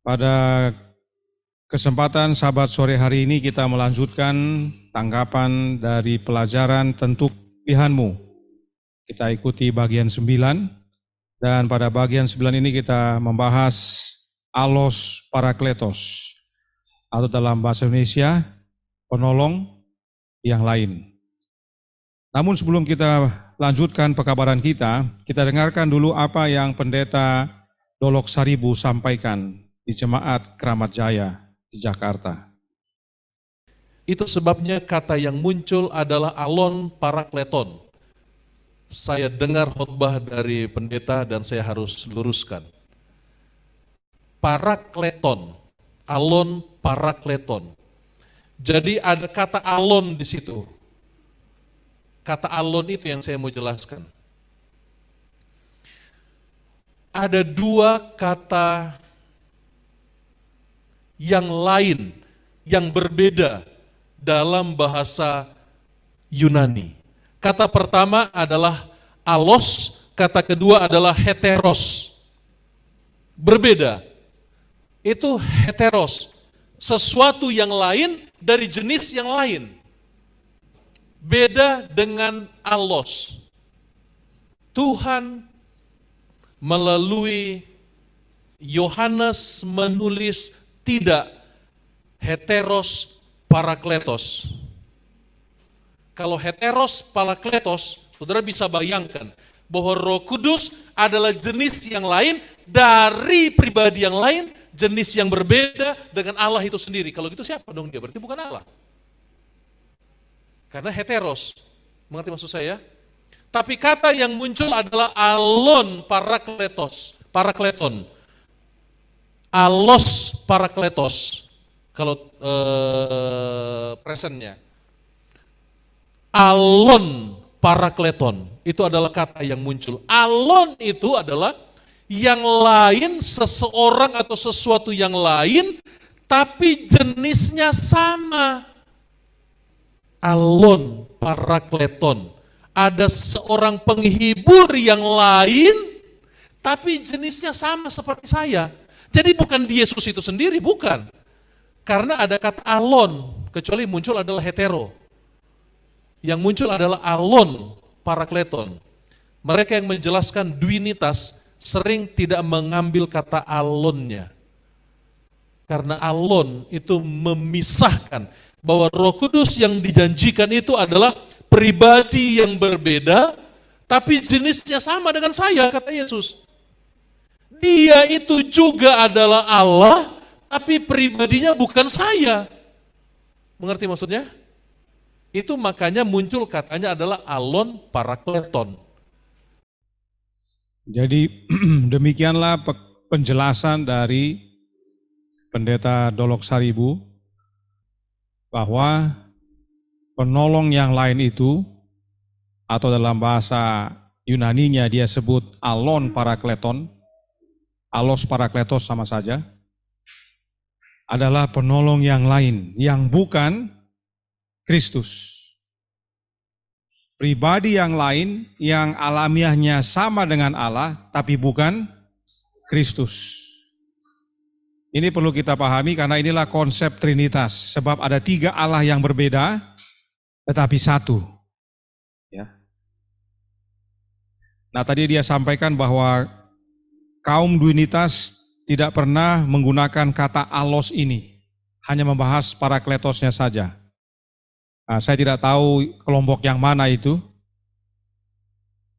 Pada kesempatan sahabat sore hari ini kita melanjutkan tanggapan dari pelajaran Tentu Pilihanmu. Kita ikuti bagian 9 dan pada bagian 9 ini kita membahas Allos Parakletos atau dalam bahasa Indonesia penolong yang lain. Namun sebelum kita lanjutkan pekabaran kita dengarkan dulu apa yang Pendeta Dolok Saribu sampaikan di Jemaat Kramat Jaya di Jakarta. Itu sebabnya kata yang muncul adalah alon parakleton. Saya dengar khotbah dari pendeta dan saya harus luruskan. Parakleton, alon parakleton. Jadi ada kata alon di situ. Kata alon itu yang saya mau jelaskan. Ada dua kata yang lain, yang berbeda dalam bahasa Yunani. Kata pertama adalah allos, kata kedua adalah heteros. Berbeda. Itu heteros, sesuatu yang lain dari jenis yang lain. Beda dengan allos. Tuhan melalui Yohanes menulis tidak heteros parakletos. Kalau heteros parakletos, saudara bisa bayangkan bahwa Roh Kudus adalah jenis yang lain dari pribadi yang lain, jenis yang berbeda dengan Allah itu sendiri. Kalau gitu siapa dong dia? Berarti bukan Allah. Karena heteros. Mengerti maksud saya? Tapi kata yang muncul adalah alon parakletos, parakleton. Allos parakletos, kalau presentnya. Alon parakleton, itu adalah kata yang muncul. Alon itu adalah yang lain, seseorang atau sesuatu yang lain, tapi jenisnya sama. Alon parakleton, ada seorang penghibur yang lain, tapi jenisnya sama seperti saya. Jadi bukan Yesus itu sendiri, bukan. Karena ada kata alon, kecuali muncul adalah hetero. Yang muncul adalah alon, parakleton. Mereka yang menjelaskan duinitas sering tidak mengambil kata alonnya. Karena alon itu memisahkan bahwa Roh Kudus yang dijanjikan itu adalah pribadi yang berbeda, tapi jenisnya sama dengan saya, kata Yesus. Dia itu juga adalah Allah, tapi pribadinya bukan saya. Mengerti maksudnya? Itu makanya muncul katanya adalah alon parakleton. Jadi demikianlah penjelasan dari Pendeta Dolok Saribu bahwa penolong yang lain itu, atau dalam bahasa Yunaninya dia sebut alon parakleton, allos parakletos sama saja, adalah penolong yang lain, yang bukan Kristus. Pribadi yang lain yang alamiahnya sama dengan Allah, tapi bukan Kristus. Ini perlu kita pahami karena inilah konsep Trinitas, sebab ada 3 Allah yang berbeda, tetapi satu. Ya. Nah tadi dia sampaikan bahwa kaum duinitas tidak pernah menggunakan kata allos ini, hanya membahas parakletosnya saja. Nah, saya tidak tahu kelompok yang mana itu.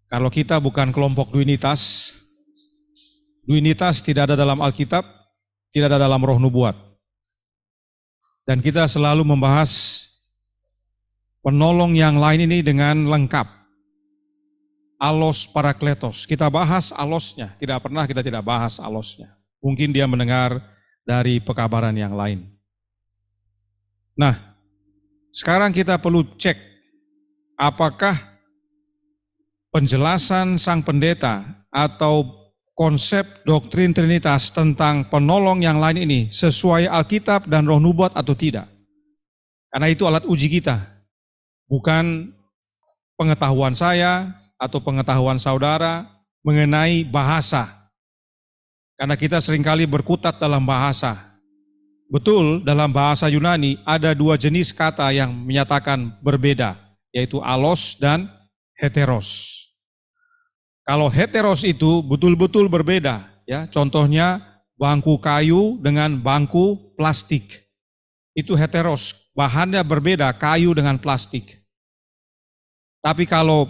Kalau kita bukan kelompok duinitas, duinitas tidak ada dalam Alkitab, tidak ada dalam Roh Nubuat. Dan kita selalu membahas penolong yang lain ini dengan lengkap. Allos parakletos, kita bahas allosnya, tidak pernah kita tidak bahas allosnya. Mungkin dia mendengar dari pekabaran yang lain. Nah, sekarang kita perlu cek apakah penjelasan sang pendeta atau konsep doktrin Trinitas tentang penolong yang lain ini sesuai Alkitab dan Roh Nubuat atau tidak. Karena itu alat uji kita, bukan pengetahuan saya atau pengetahuan saudara mengenai bahasa. Karena kita seringkali berkutat dalam bahasa. Betul, dalam bahasa Yunani ada dua jenis kata yang menyatakan berbeda, yaitu alos dan heteros. Kalau heteros itu betul-betul berbeda, ya. Contohnya bangku kayu dengan bangku plastik. Itu heteros, bahannya berbeda, kayu dengan plastik. Tapi kalau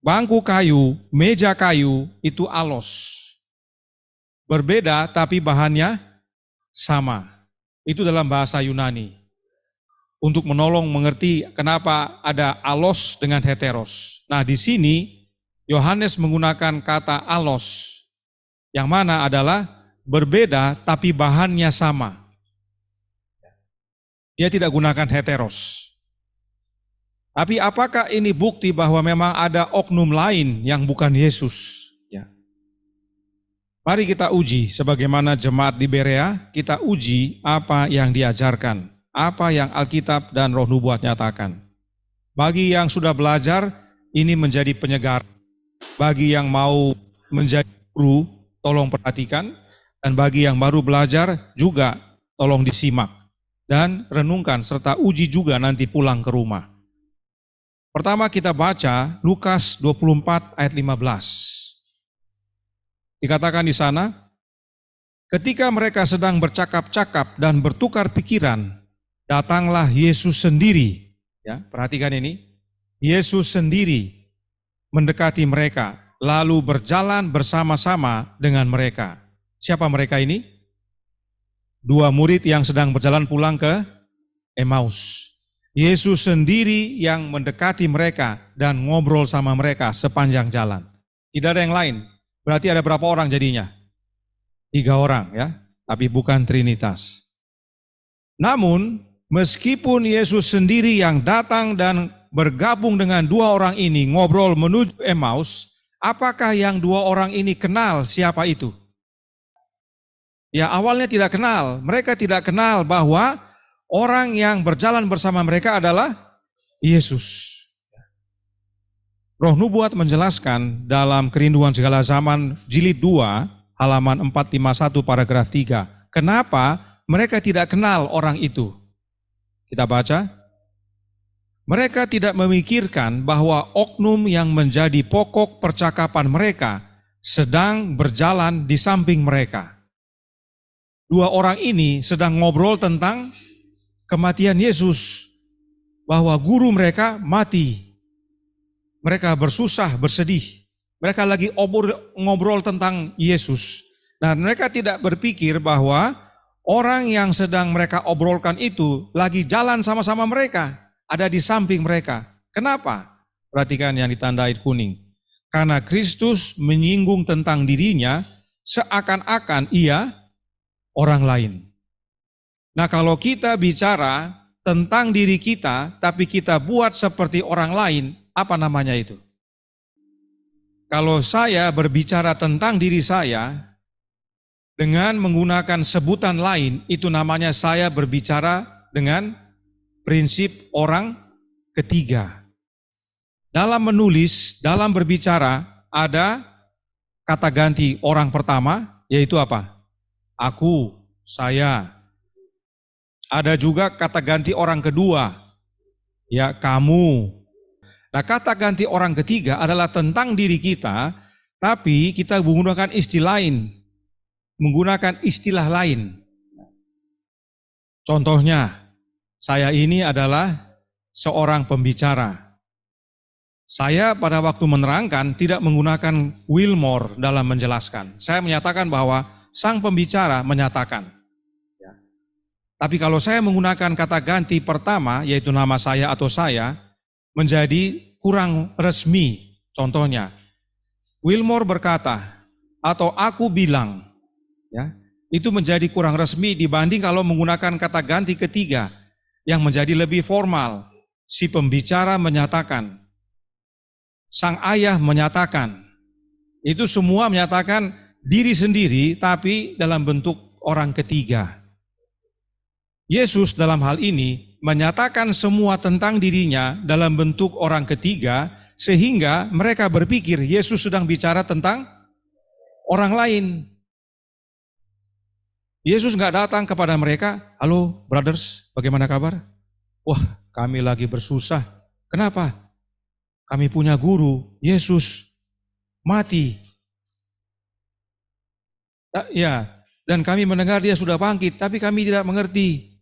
bangku kayu, meja kayu itu alos. Berbeda tapi bahannya sama. Itu dalam bahasa Yunani. Untuk menolong mengerti kenapa ada alos dengan heteros. Nah, di sini Yohanes menggunakan kata alos, yang mana adalah berbeda tapi bahannya sama. Dia tidak gunakan heteros. Tapi apakah ini bukti bahwa memang ada oknum lain yang bukan Yesus? Mari kita uji, sebagaimana jemaat di Berea, kita uji apa yang diajarkan, apa yang Alkitab dan Roh Nubuat nyatakan. Bagi yang sudah belajar, ini menjadi penyegar. Bagi yang mau menjadi guru, tolong perhatikan. Dan bagi yang baru belajar, juga tolong disimak. Dan renungkan, serta uji juga nanti pulang ke rumah. Pertama kita baca Lukas 24 ayat 15. Dikatakan di sana, ketika mereka sedang bercakap-cakap dan bertukar pikiran, datanglah Yesus sendiri. Ya, perhatikan ini, Yesus sendiri mendekati mereka, lalu berjalan bersama-sama dengan mereka. Siapa mereka ini? Dua murid yang sedang berjalan pulang ke Emmaus. Yesus sendiri yang mendekati mereka dan ngobrol sama mereka sepanjang jalan. Tidak ada yang lain. Berarti ada berapa orang jadinya? 3 orang ya, tapi bukan Trinitas. Namun, meskipun Yesus sendiri yang datang dan bergabung dengan 2 orang ini ngobrol menuju Emmaus, apakah yang 2 orang ini kenal siapa itu? Ya, awalnya tidak kenal. Mereka tidak kenal bahwa orang yang berjalan bersama mereka adalah Yesus. Roh Nubuat menjelaskan dalam Kerinduan Segala Zaman jilid 2 halaman 451 paragraf 3. Kenapa mereka tidak kenal orang itu? Kita baca. Mereka tidak memikirkan bahwa oknum yang menjadi pokok percakapan mereka sedang berjalan di samping mereka. 2 orang ini sedang ngobrol tentang kematian Yesus, bahwa guru mereka mati. Mereka bersusah, bersedih. Mereka lagi ngobrol tentang Yesus. Dan mereka tidak berpikir bahwa orang yang sedang mereka obrolkan itu lagi jalan sama-sama mereka, ada di samping mereka. Kenapa? Perhatikan yang ditandai kuning. Karena Kristus menyinggung tentang dirinya seakan-akan ia orang lain. Nah, kalau kita bicara tentang diri kita, tapi kita buat seperti orang lain, apa namanya itu? Kalau saya berbicara tentang diri saya dengan menggunakan sebutan lain, itu namanya saya berbicara dengan prinsip orang ketiga. Dalam menulis, dalam berbicara, ada kata ganti orang pertama, yaitu apa? Aku, saya. Ada juga kata ganti orang kedua, ya kamu. Nah, kata ganti orang ketiga adalah tentang diri kita, tapi kita menggunakan istilah lain. Contohnya, saya ini adalah seorang pembicara. Saya pada waktu menerangkan tidak menggunakan Wilmore dalam menjelaskan. Saya menyatakan bahwa sang pembicara menyatakan. Tapi kalau saya menggunakan kata ganti pertama, yaitu nama saya atau saya, menjadi kurang resmi. Contohnya, Wilmore berkata, atau aku bilang, ya, itu menjadi kurang resmi dibanding kalau menggunakan kata ganti ketiga, yang menjadi lebih formal. Si pembicara menyatakan, sang ayah menyatakan, itu semua menyatakan diri sendiri, tapi dalam bentuk orang ketiga. Yesus dalam hal ini menyatakan semua tentang dirinya dalam bentuk orang ketiga, sehingga mereka berpikir Yesus sedang bicara tentang orang lain. Yesus nggak datang kepada mereka, halo brothers, bagaimana kabar? Wah, kami lagi bersusah. Kenapa? Kami punya guru, Yesus mati. Ya, dan kami mendengar dia sudah bangkit, tapi kami tidak mengerti.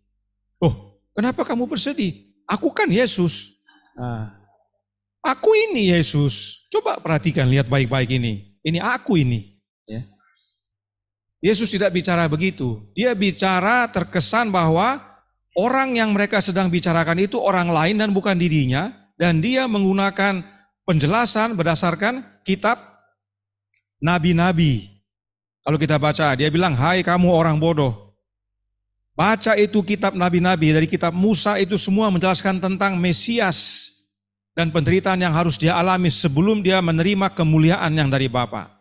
Oh, kenapa kamu bersedih? Aku kan Yesus. Nah, aku ini Yesus. Coba perhatikan, lihat baik-baik ini. Ini aku ini. Ya. Yesus tidak bicara begitu. Dia bicara terkesan bahwa orang yang mereka sedang bicarakan itu orang lain dan bukan dirinya. Dan dia menggunakan penjelasan berdasarkan kitab nabi-nabi. Kalau kita baca, dia bilang, hai kamu orang bodoh. Baca itu kitab nabi-nabi, dari kitab Musa itu semua menjelaskan tentang Mesias dan penderitaan yang harus dia alami sebelum dia menerima kemuliaan yang dari Bapa.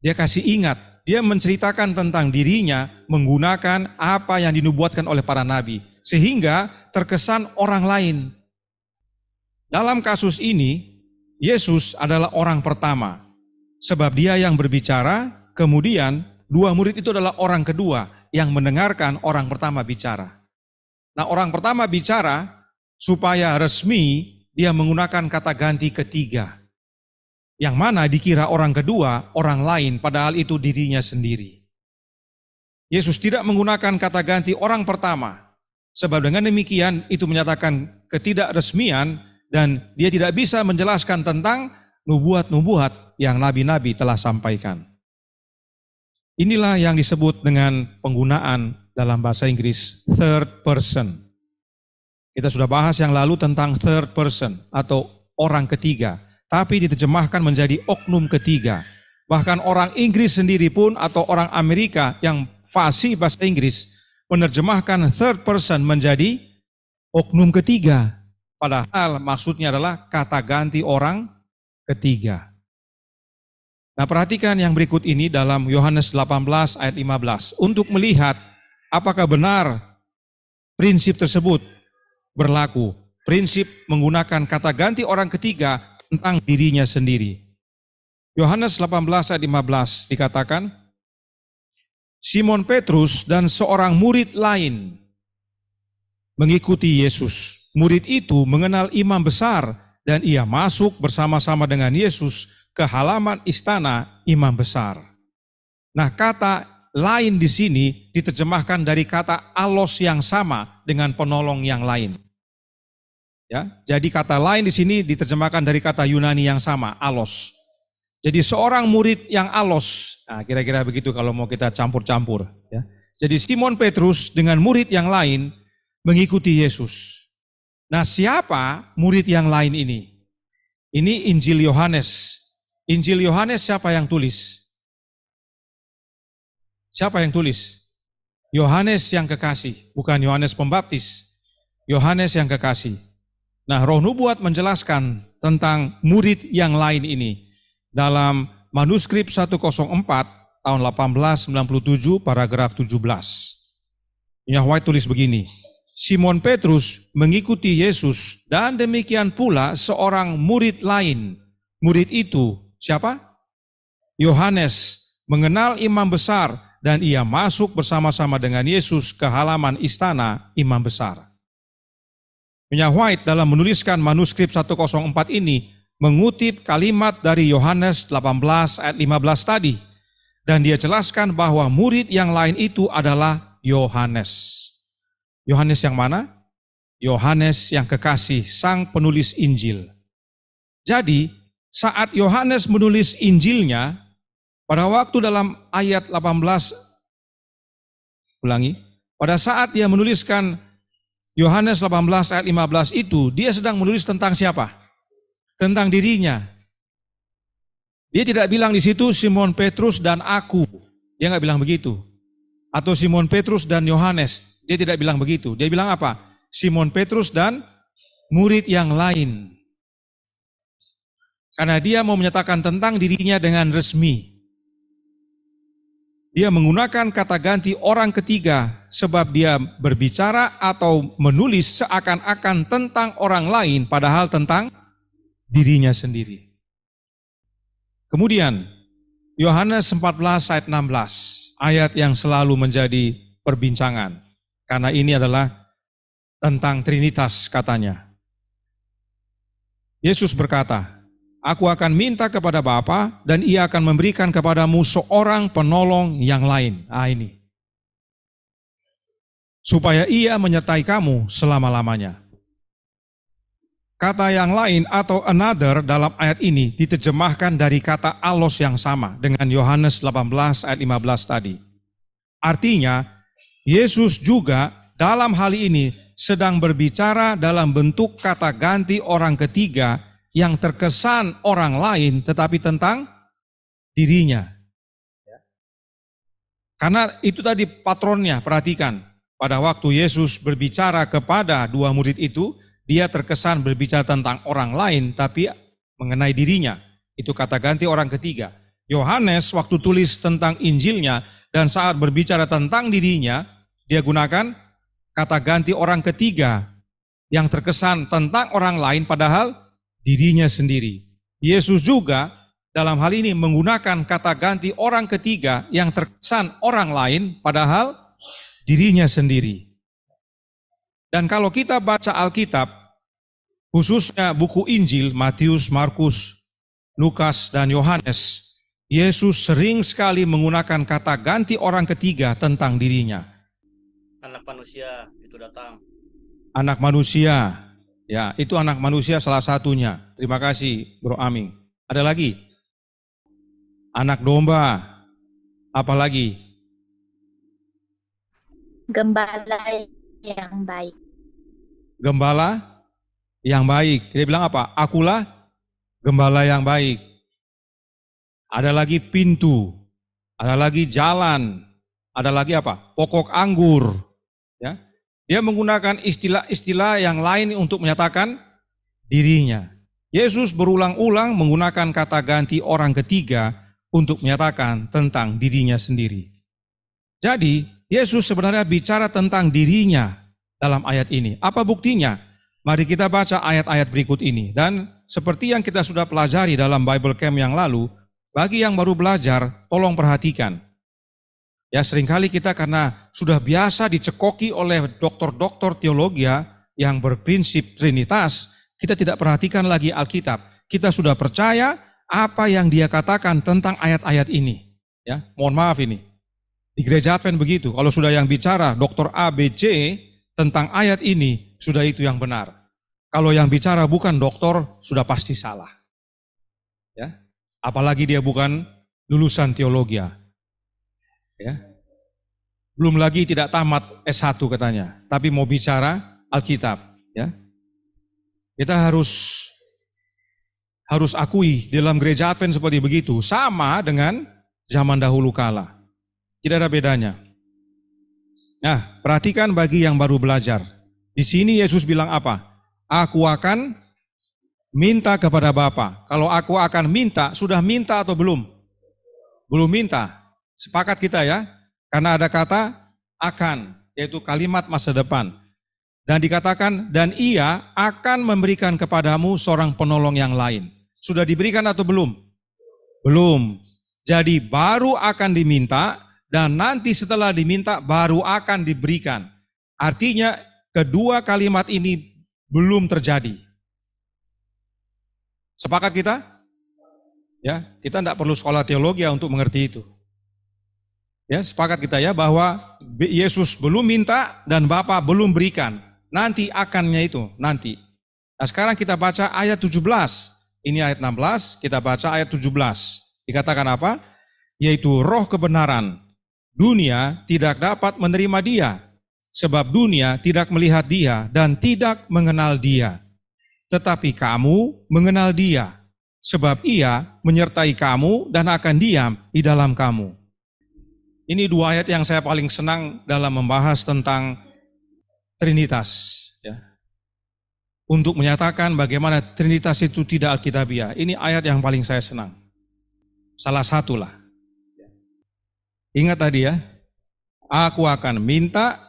Dia kasih ingat, dia menceritakan tentang dirinya menggunakan apa yang dinubuatkan oleh para nabi. Sehingga terkesan orang lain. Dalam kasus ini, Yesus adalah orang pertama. Sebab dia yang berbicara, kemudian dua murid itu adalah orang kedua yang mendengarkan orang pertama bicara. Nah, orang pertama bicara supaya resmi dia menggunakan kata ganti ketiga. Yang mana dikira orang kedua, orang lain, padahal itu dirinya sendiri. Yesus tidak menggunakan kata ganti orang pertama. Sebab dengan demikian itu menyatakan ketidakresmian dan dia tidak bisa menjelaskan tentang nubuat-nubuat yang nabi-nabi telah sampaikan. Inilah yang disebut dengan penggunaan dalam bahasa Inggris third person. Kita sudah bahas yang lalu tentang third person atau orang ketiga, tapi diterjemahkan menjadi oknum ketiga. Bahkan orang Inggris sendiri pun atau orang Amerika yang fasih bahasa Inggris menerjemahkan third person menjadi oknum ketiga. Padahal maksudnya adalah kata ganti orang ketiga. Nah, perhatikan yang berikut ini dalam Yohanes 18 ayat 15. Untuk melihat apakah benar prinsip tersebut berlaku. Prinsip menggunakan kata ganti orang ketiga tentang dirinya sendiri. Yohanes 18 ayat 15 dikatakan, Simon Petrus dan seorang murid lain mengikuti Yesus. Murid itu mengenal imam besar dan ia masuk bersama-sama dengan Yesus ke halaman istana imam besar. Nah, kata lain di sini diterjemahkan dari kata alos yang sama dengan penolong yang lain. Ya, jadi kata lain di sini diterjemahkan dari kata Yunani yang sama, alos. Jadi seorang murid yang alos, nah kira-kira begitu kalau mau kita campur-campur. Ya. Jadi Simon Petrus dengan murid yang lain mengikuti Yesus. Nah, siapa murid yang lain ini? Ini Injil Yohanes. Injil Yohanes siapa yang tulis? Siapa yang tulis? Yohanes yang kekasih, bukan Yohanes Pembaptis. Yohanes yang kekasih. Nah, Roh Nubuat menjelaskan tentang murid yang lain ini dalam manuskrip 104 tahun 1897 paragraf 17. White tulis begini, Simon Petrus mengikuti Yesus dan demikian pula seorang murid lain. Murid itu siapa? Yohanes mengenal imam besar dan ia masuk bersama-sama dengan Yesus ke halaman istana imam besar. White dalam menuliskan manuskrip 104 ini mengutip kalimat dari Yohanes 18 ayat 15 tadi. Dan dia jelaskan bahwa murid yang lain itu adalah Yohanes. Yohanes yang mana? Yohanes yang kekasih, sang penulis Injil. Jadi, saat Yohanes menulis Injilnya, pada waktu dalam ayat 18, pada saat dia menuliskan Yohanes 18 ayat 15 itu, dia sedang menulis tentang siapa? Tentang dirinya. Dia tidak bilang di situ Simon Petrus dan aku. Dia nggak bilang begitu. Atau Simon Petrus dan Yohanes. Dia tidak bilang begitu. Dia bilang apa? Simon Petrus dan murid yang lain. Karena dia mau menyatakan tentang dirinya dengan resmi. Dia menggunakan kata ganti orang ketiga sebab dia berbicara atau menulis seakan-akan tentang orang lain padahal tentang dirinya sendiri. Kemudian Yohanes 14 ayat 16. ayat yang selalu menjadi perbincangan. Karena ini adalah tentang Trinitas katanya. Yesus berkata, "Aku akan minta kepada Bapa dan Ia akan memberikan kepadamu seorang penolong yang lain." Ini. Supaya Ia menyertai kamu selama-lamanya. Kata yang lain atau another dalam ayat ini diterjemahkan dari kata allos yang sama dengan Yohanes 18 ayat 15 tadi. Artinya, Yesus juga dalam hal ini sedang berbicara dalam bentuk kata ganti orang ketiga yang terkesan orang lain tetapi tentang dirinya. Karena itu tadi patronnya, perhatikan. Pada waktu Yesus berbicara kepada dua murid itu, dia terkesan berbicara tentang orang lain tapi mengenai dirinya. Itu kata ganti orang ketiga. Yohanes waktu tulis tentang Injilnya dan saat berbicara tentang dirinya, dia gunakan kata ganti orang ketiga yang terkesan tentang orang lain padahal dirinya sendiri. Yesus juga dalam hal ini menggunakan kata ganti orang ketiga yang terkesan orang lain padahal dirinya sendiri. Dan kalau kita baca Alkitab, khususnya buku Injil, Matius, Markus, Lukas, dan Yohanes, Yesus sering sekali menggunakan kata ganti orang ketiga tentang dirinya. Anak manusia itu datang. Anak manusia, ya itu anak manusia salah satunya. Terima kasih Bro Aming. Ada lagi? Anak domba, apa lagi? Gembala yang baik. Gembala yang baik. Dia bilang apa? Akulah gembala yang baik. Ada lagi pintu, ada lagi jalan, ada lagi apa? Pokok anggur. Ya, dia menggunakan istilah-istilah yang lain untuk menyatakan dirinya. Yesus berulang-ulang menggunakan kata ganti orang ketiga untuk menyatakan tentang dirinya sendiri. Jadi, Yesus sebenarnya bicara tentang dirinya dalam ayat ini. Apa buktinya? Mari kita baca ayat-ayat berikut ini. Dan seperti yang kita sudah pelajari dalam Bible Camp yang lalu, bagi yang baru belajar, tolong perhatikan. Ya, seringkali kita karena sudah biasa dicekoki oleh doktor-doktor teologi yang berprinsip Trinitas, kita tidak perhatikan lagi Alkitab. Kita sudah percaya apa yang dia katakan tentang ayat-ayat ini. Ya, mohon maaf ini. Di gereja Advent begitu, kalau sudah yang bicara Dr. A, B, C tentang ayat ini, sudah itu yang benar. Kalau yang bicara bukan doktor, sudah pasti salah. Ya, apalagi dia bukan lulusan teologi. Ya. Belum lagi tidak tamat S1 katanya, tapi mau bicara Alkitab. Ya. Kita harus akui dalam gereja Advent seperti begitu, sama dengan zaman dahulu kala. Tidak ada bedanya. Nah, perhatikan bagi yang baru belajar. Di sini Yesus bilang apa? Aku akan minta kepada Bapa. Kalau aku akan minta, sudah minta atau belum? Belum minta. Sepakat kita ya? Karena ada kata akan, yaitu kalimat masa depan. Dan dikatakan, dan Ia akan memberikan kepadamu seorang penolong yang lain. Sudah diberikan atau belum? Belum. Jadi baru akan diminta, dan nanti setelah diminta baru akan diberikan. Artinya kedua kalimat ini belum terjadi. Sepakat kita? Ya, kita tidak perlu sekolah teologi untuk mengerti itu. Ya, sepakat kita ya bahwa Yesus belum minta dan Bapa belum berikan. Nanti akannya itu, nanti. Nah, sekarang kita baca ayat 17. Ini ayat 16, kita baca ayat 17. Dikatakan apa? Yaitu roh kebenaran. Dunia tidak dapat menerima dia, sebab dunia tidak melihat dia dan tidak mengenal dia. Tetapi kamu mengenal dia, sebab ia menyertai kamu dan akan diam di dalam kamu. Ini dua ayat yang saya paling senang dalam membahas tentang Trinitas. Ya. Untuk menyatakan bagaimana Trinitas itu tidak alkitabiah. Ini ayat yang paling saya senang. Salah satu lah. Ingat tadi ya, aku akan minta,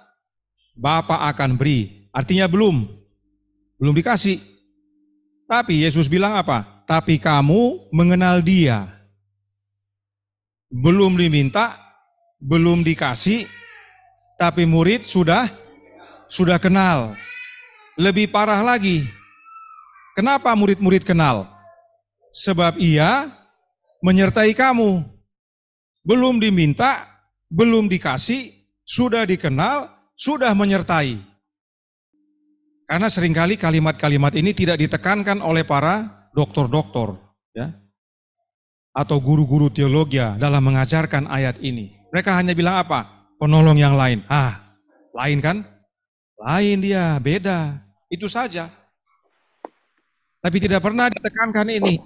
Bapa akan beri. Artinya belum dikasih. Tapi Yesus bilang apa? Tapi kamu mengenal dia. Belum diminta, belum dikasih, tapi murid sudah kenal. Lebih parah lagi, kenapa murid-murid kenal? Sebab ia menyertai kamu. Belum diminta, belum dikasih, sudah dikenal, sudah menyertai. Karena seringkali kalimat-kalimat ini tidak ditekankan oleh para doktor-doktor, ya, atau guru-guru teologi dalam mengajarkan ayat ini. Mereka hanya bilang apa? Penolong yang lain. Lain kan? Lain dia, beda. Itu saja. Tapi tidak pernah ditekankan ini.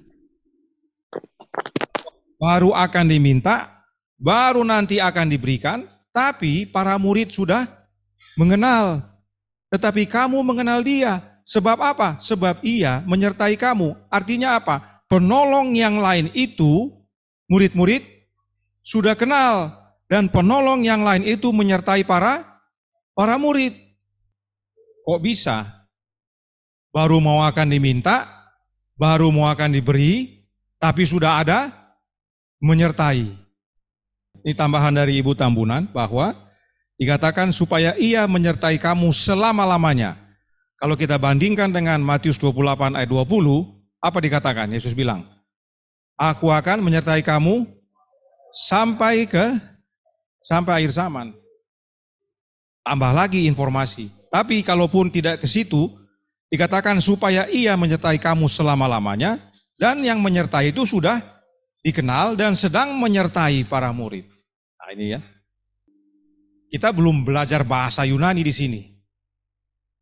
Baru akan diminta, baru nanti akan diberikan, tapi para murid sudah mengenal. Tetapi kamu mengenal dia. Sebab apa? Sebab ia menyertai kamu. Artinya apa? Penolong yang lain itu murid-murid sudah kenal. Dan penolong yang lain itu menyertai para murid. Kok bisa? Baru mau akan diminta, baru mau akan diberi, tapi sudah ada menyertai. Ini tambahan dari Ibu Tambunan bahwa dikatakan supaya ia menyertai kamu selama-lamanya. Kalau kita bandingkan dengan Matius 28 ayat 20, apa dikatakan? Yesus bilang, aku akan menyertai kamu sampai akhir zaman. Tambah lagi informasi. Tapi kalaupun tidak ke situ, dikatakan supaya ia menyertai kamu selama-lamanya, dan yang menyertai itu sudah dikenal dan sedang menyertai para murid. Nah ini ya. Kita belum belajar bahasa Yunani di sini.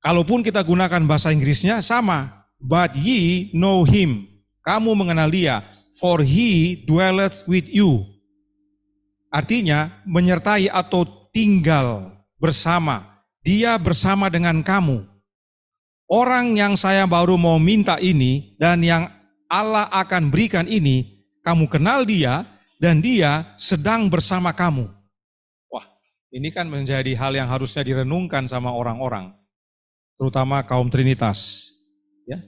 Kalaupun kita gunakan bahasa Inggrisnya sama. But ye know him. Kamu mengenal dia. For he dwelleth with you. Artinya menyertai atau tinggal bersama. Dia bersama dengan kamu. Orang yang saya baru mau minta ini dan yang Allah akan berikan ini, kamu kenal dia dan dia sedang bersama kamu. Ini kan menjadi hal yang harusnya direnungkan sama orang-orang, terutama kaum Trinitas. Ya.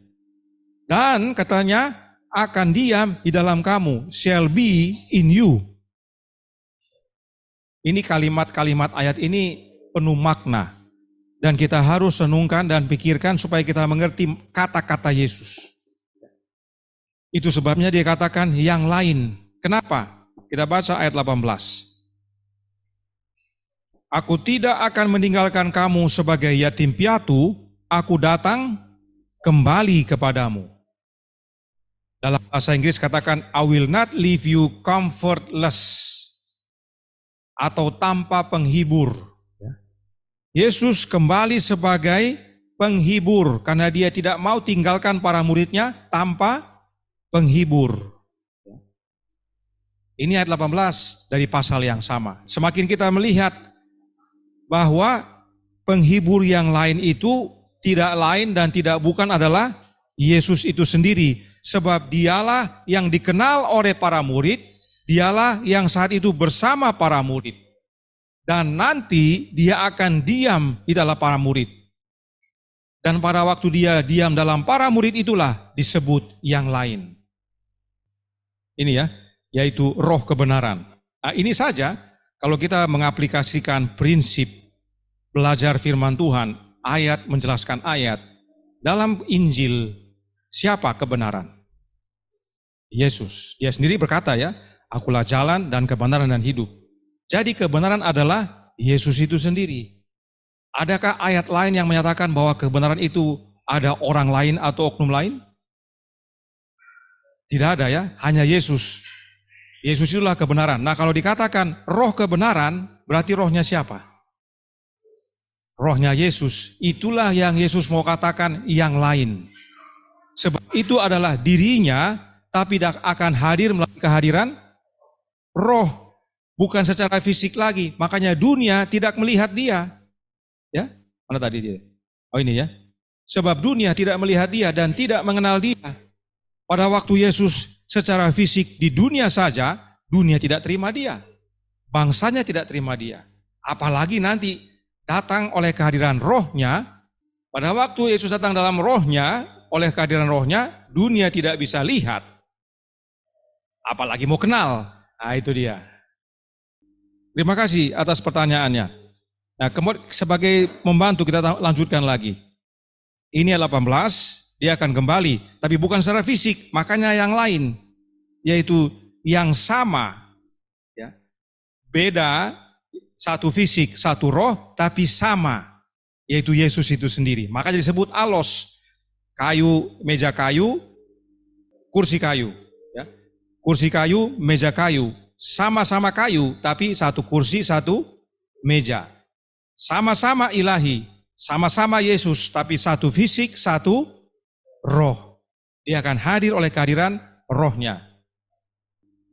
Dan katanya akan diam di dalam kamu, shall be in you. Ini kalimat-kalimat ayat ini penuh makna. Dan kita harus renungkan dan pikirkan supaya kita mengerti kata-kata Yesus. Itu sebabnya dia katakan yang lain. Kenapa? Kita baca ayat 18. Aku tidak akan meninggalkan kamu sebagai yatim piatu, aku datang kembali kepadamu. Dalam bahasa Inggris katakan, I will not leave you comfortless, atau tanpa penghibur. Yesus kembali sebagai penghibur, karena dia tidak mau tinggalkan para muridnya tanpa penghibur. Ini ayat 18 dari pasal yang sama. Semakin kita melihat bahwa penghibur yang lain itu tidak lain dan tidak bukan adalah Yesus itu sendiri. Sebab dialah yang dikenal oleh para murid, dialah yang saat itu bersama para murid. Dan nanti dia akan diam di dalam para murid. Dan pada waktu dia diam dalam para murid itulah disebut yang lain. Ini ya, yaitu roh kebenaran. Nah, ini saja. Kalau kita mengaplikasikan prinsip belajar firman Tuhan, ayat menjelaskan ayat, dalam Injil siapa kebenaran? Yesus. Dia sendiri berkata ya, akulah jalan dan kebenaran dan hidup. Jadi kebenaran adalah Yesus itu sendiri. Adakah ayat lain yang menyatakan bahwa kebenaran itu ada orang lain atau oknum lain? Tidak ada ya, hanya Yesus. Yesus itulah kebenaran. Nah kalau dikatakan roh kebenaran, berarti rohnya siapa? Rohnya Yesus. Itulah yang Yesus mau katakan yang lain. Sebab itu adalah dirinya, tapi akan hadir melalui kehadiran roh. Bukan secara fisik lagi. Makanya dunia tidak melihat dia. Ya, mana tadi dia? Oh ini ya. Sebab dunia tidak melihat dia dan tidak mengenal dia. Pada waktu Yesus secara fisik di dunia saja, dunia tidak terima dia. Bangsanya tidak terima dia. Apalagi nanti datang oleh kehadiran rohnya. Pada waktu Yesus datang dalam rohnya, oleh kehadiran rohnya, dunia tidak bisa lihat. Apalagi mau kenal. Nah itu dia. Terima kasih atas pertanyaannya. Nah, kemudian sebagai membantu kita lanjutkan lagi. Ini 18, dia akan kembali, tapi bukan secara fisik, makanya yang lain, yaitu yang sama, ya. Beda, satu fisik, satu roh, tapi sama, yaitu Yesus itu sendiri. Makanya disebut alos, kayu, meja kayu, kursi kayu, ya. Kursi kayu, meja kayu, sama-sama kayu, tapi satu kursi, satu meja. Sama-sama ilahi, sama-sama Yesus, tapi satu fisik, satu roh. Dia akan hadir oleh kehadiran rohnya.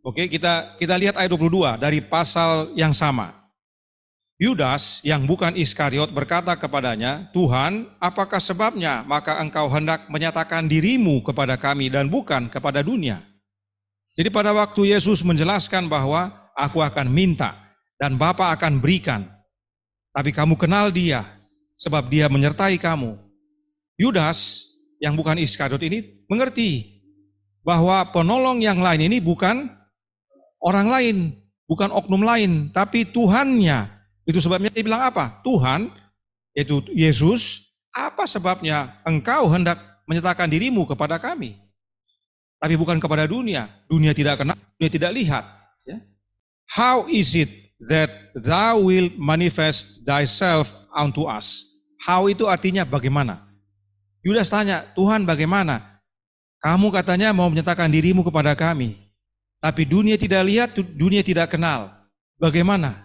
Oke, kita lihat ayat 22 dari pasal yang sama. Yudas yang bukan Iskariot berkata kepadanya, Tuhan, apakah sebabnya maka engkau hendak menyatakan dirimu kepada kami dan bukan kepada dunia? Jadi pada waktu Yesus menjelaskan bahwa aku akan minta dan Bapa akan berikan, tapi kamu kenal dia sebab dia menyertai kamu. Yudas yang bukan Iskariot ini mengerti bahwa penolong yang lain ini bukan orang lain, bukan oknum lain, tapi Tuhannya. Itu sebabnya dia bilang apa? Tuhan, yaitu Yesus, apa sebabnya engkau hendak menyatakan dirimu kepada kami? Tapi bukan kepada dunia. Dunia tidak kenal, dunia tidak lihat. How is it that thou will manifest thyself unto us? How itu artinya bagaimana? Yudas tanya, Tuhan bagaimana? Kamu katanya mau menyatakan dirimu kepada kami. Tapi dunia tidak lihat, dunia tidak kenal. Bagaimana?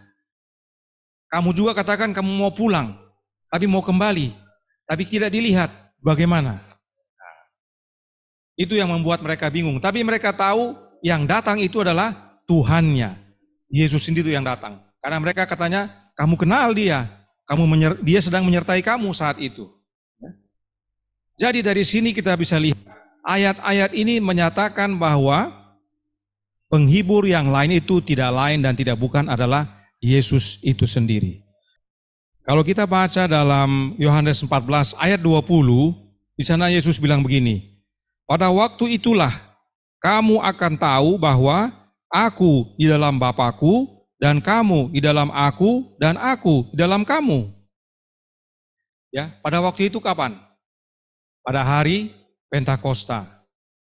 Kamu juga katakan kamu mau pulang, tapi mau kembali, tapi tidak dilihat. Bagaimana? Nah, itu yang membuat mereka bingung. Tapi mereka tahu yang datang itu adalah Tuhannya. Yesus sendiri yang datang. Karena mereka katanya, kamu kenal dia. Dia sedang menyertai kamu saat itu. Jadi dari sini kita bisa lihat, ayat-ayat ini menyatakan bahwa penghibur yang lain itu tidak lain dan tidak bukan adalah Yesus itu sendiri. Kalau kita baca dalam Yohanes 14 ayat 20, di sana Yesus bilang begini, pada waktu itulah kamu akan tahu bahwa aku di dalam Bapa-Ku dan kamu di dalam aku dan aku di dalam kamu. Ya, pada waktu itu kapan? Pada hari Pentakosta.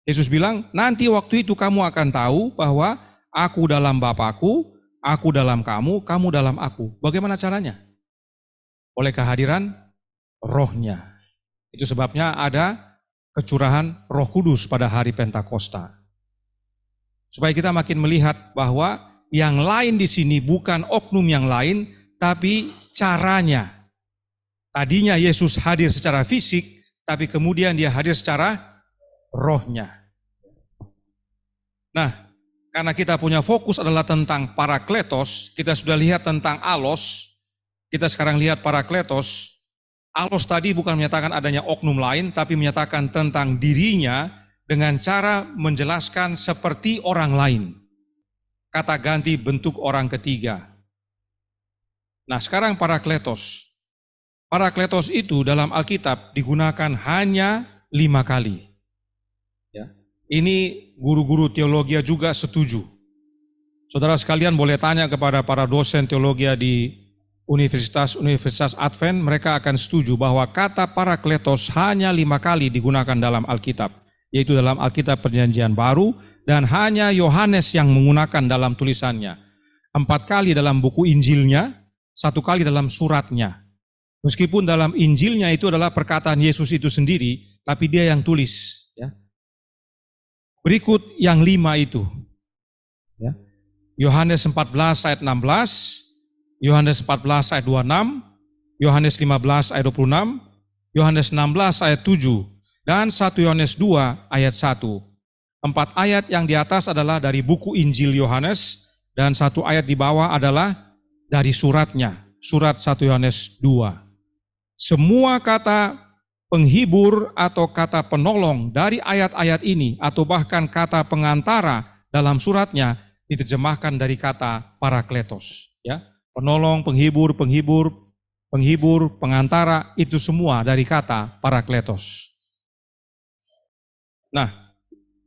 Yesus bilang, nanti waktu itu kamu akan tahu bahwa aku dalam Bapa-Ku, aku dalam kamu, kamu dalam aku. Bagaimana caranya? Oleh kehadiran rohnya. Itu sebabnya ada kecurahan Roh Kudus pada hari Pentakosta. Supaya kita makin melihat bahwa yang lain di sini bukan oknum yang lain, tapi caranya. Tadinya Yesus hadir secara fisik, tapi kemudian dia hadir secara rohnya. Nah, karena kita punya fokus adalah tentang parakletos, kita sudah lihat tentang alos, kita sekarang lihat parakletos. Alos tadi bukan menyatakan adanya oknum lain, tapi menyatakan tentang dirinya dengan cara menjelaskan seperti orang lain. Kata ganti bentuk orang ketiga. Nah sekarang parakletos. Parakletos itu dalam Alkitab digunakan hanya 5 kali. Ya. Ini guru-guru teologi juga setuju. Saudara sekalian boleh tanya kepada para dosen teologi di Universitas Advent, mereka akan setuju bahwa kata parakletos hanya 5 kali digunakan dalam Alkitab, yaitu dalam Alkitab Perjanjian Baru, dan hanya Yohanes yang menggunakan dalam tulisannya. 4 kali dalam buku Injilnya, 1 kali dalam suratnya. Meskipun dalam Injilnya itu adalah perkataan Yesus itu sendiri, tapi dia yang tulis. Ya. Berikut yang 5 itu. Ya. Yohanes 14 ayat 16, Yohanes 14 ayat 26, Yohanes 15 ayat 26, Yohanes 16 ayat 7, dan 1 Yohanes 2 ayat 1. 4 ayat yang di atas adalah dari buku Injil Yohanes, dan 1 ayat di bawah adalah dari suratnya, surat 1 Yohanes 2. Semua kata penghibur atau kata penolong dari ayat-ayat ini, atau bahkan kata pengantara dalam suratnya, diterjemahkan dari kata parakletos. Ya. Penolong, penghibur, pengantara, itu semua dari kata parakletos. Nah,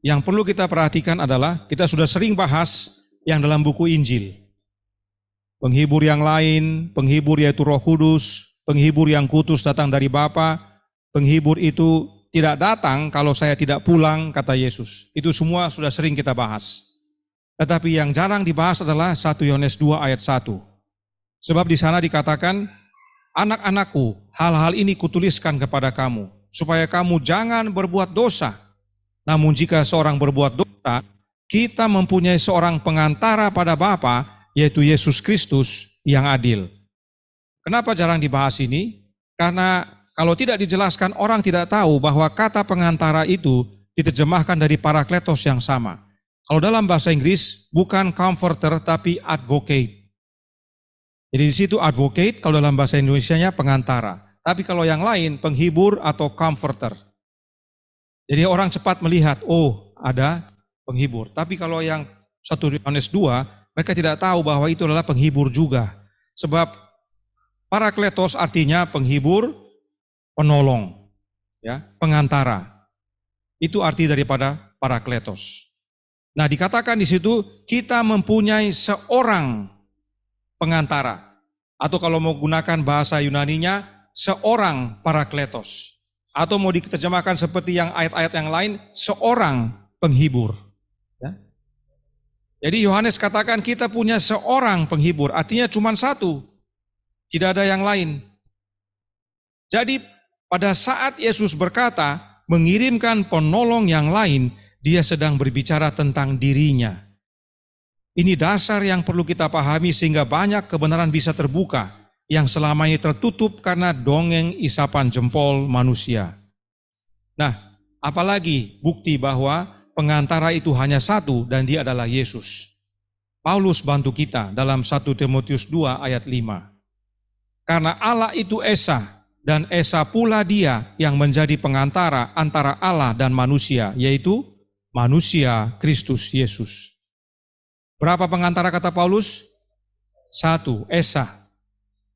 yang perlu kita perhatikan adalah, kita sudah sering bahas yang dalam buku Injil. penghibur yang lain, penghibur yaitu Roh Kudus, penghibur yang kutus datang dari Bapa, penghibur itu tidak datang kalau saya tidak pulang, kata Yesus. Itu semua sudah sering kita bahas. Tetapi yang jarang dibahas adalah 1 Yohanes 2 ayat 1. Sebab di sana dikatakan, anak-anakku, hal-hal ini kutuliskan kepada kamu, supaya kamu jangan berbuat dosa. Namun jika seorang berbuat dosa, kita mempunyai seorang pengantara pada Bapa, yaitu Yesus Kristus yang adil. Kenapa jarang dibahas ini? Karena kalau tidak dijelaskan, orang tidak tahu bahwa kata pengantara itu diterjemahkan dari parakletos yang sama. Kalau dalam bahasa Inggris, bukan comforter, tapi advocate. Jadi di situ advocate, kalau dalam bahasa Indonesianya pengantara. Tapi kalau yang lain, penghibur atau comforter. Jadi orang cepat melihat, oh ada penghibur. Tapi kalau yang 1 Yohanes 2, mereka tidak tahu bahwa itu adalah penghibur juga. Sebab parakletos artinya penghibur, penolong, ya, pengantara. Itu arti daripada parakletos. Nah, dikatakan di situ kita mempunyai seorang pengantara. Atau kalau mau gunakan bahasa Yunaninya, seorang parakletos. Atau mau diterjemahkan seperti yang ayat-ayat yang lain, seorang penghibur. Ya. Jadi Yohanes katakan kita punya seorang penghibur, artinya cuma satu. Tidak ada yang lain. Jadi pada saat Yesus berkata, mengirimkan penolong yang lain, dia sedang berbicara tentang dirinya. Ini dasar yang perlu kita pahami sehingga banyak kebenaran bisa terbuka yang selama ini tertutup karena dongeng isapan jempol manusia. Nah, apalagi bukti bahwa pengantara itu hanya satu dan dia adalah Yesus. Paulus bantu kita dalam 1 Timotius 2 ayat 5. Karena Allah itu Esa, dan Esa pula dia yang menjadi pengantara antara Allah dan manusia, yaitu manusia Kristus Yesus. Berapa pengantara kata Paulus? 1, Esa.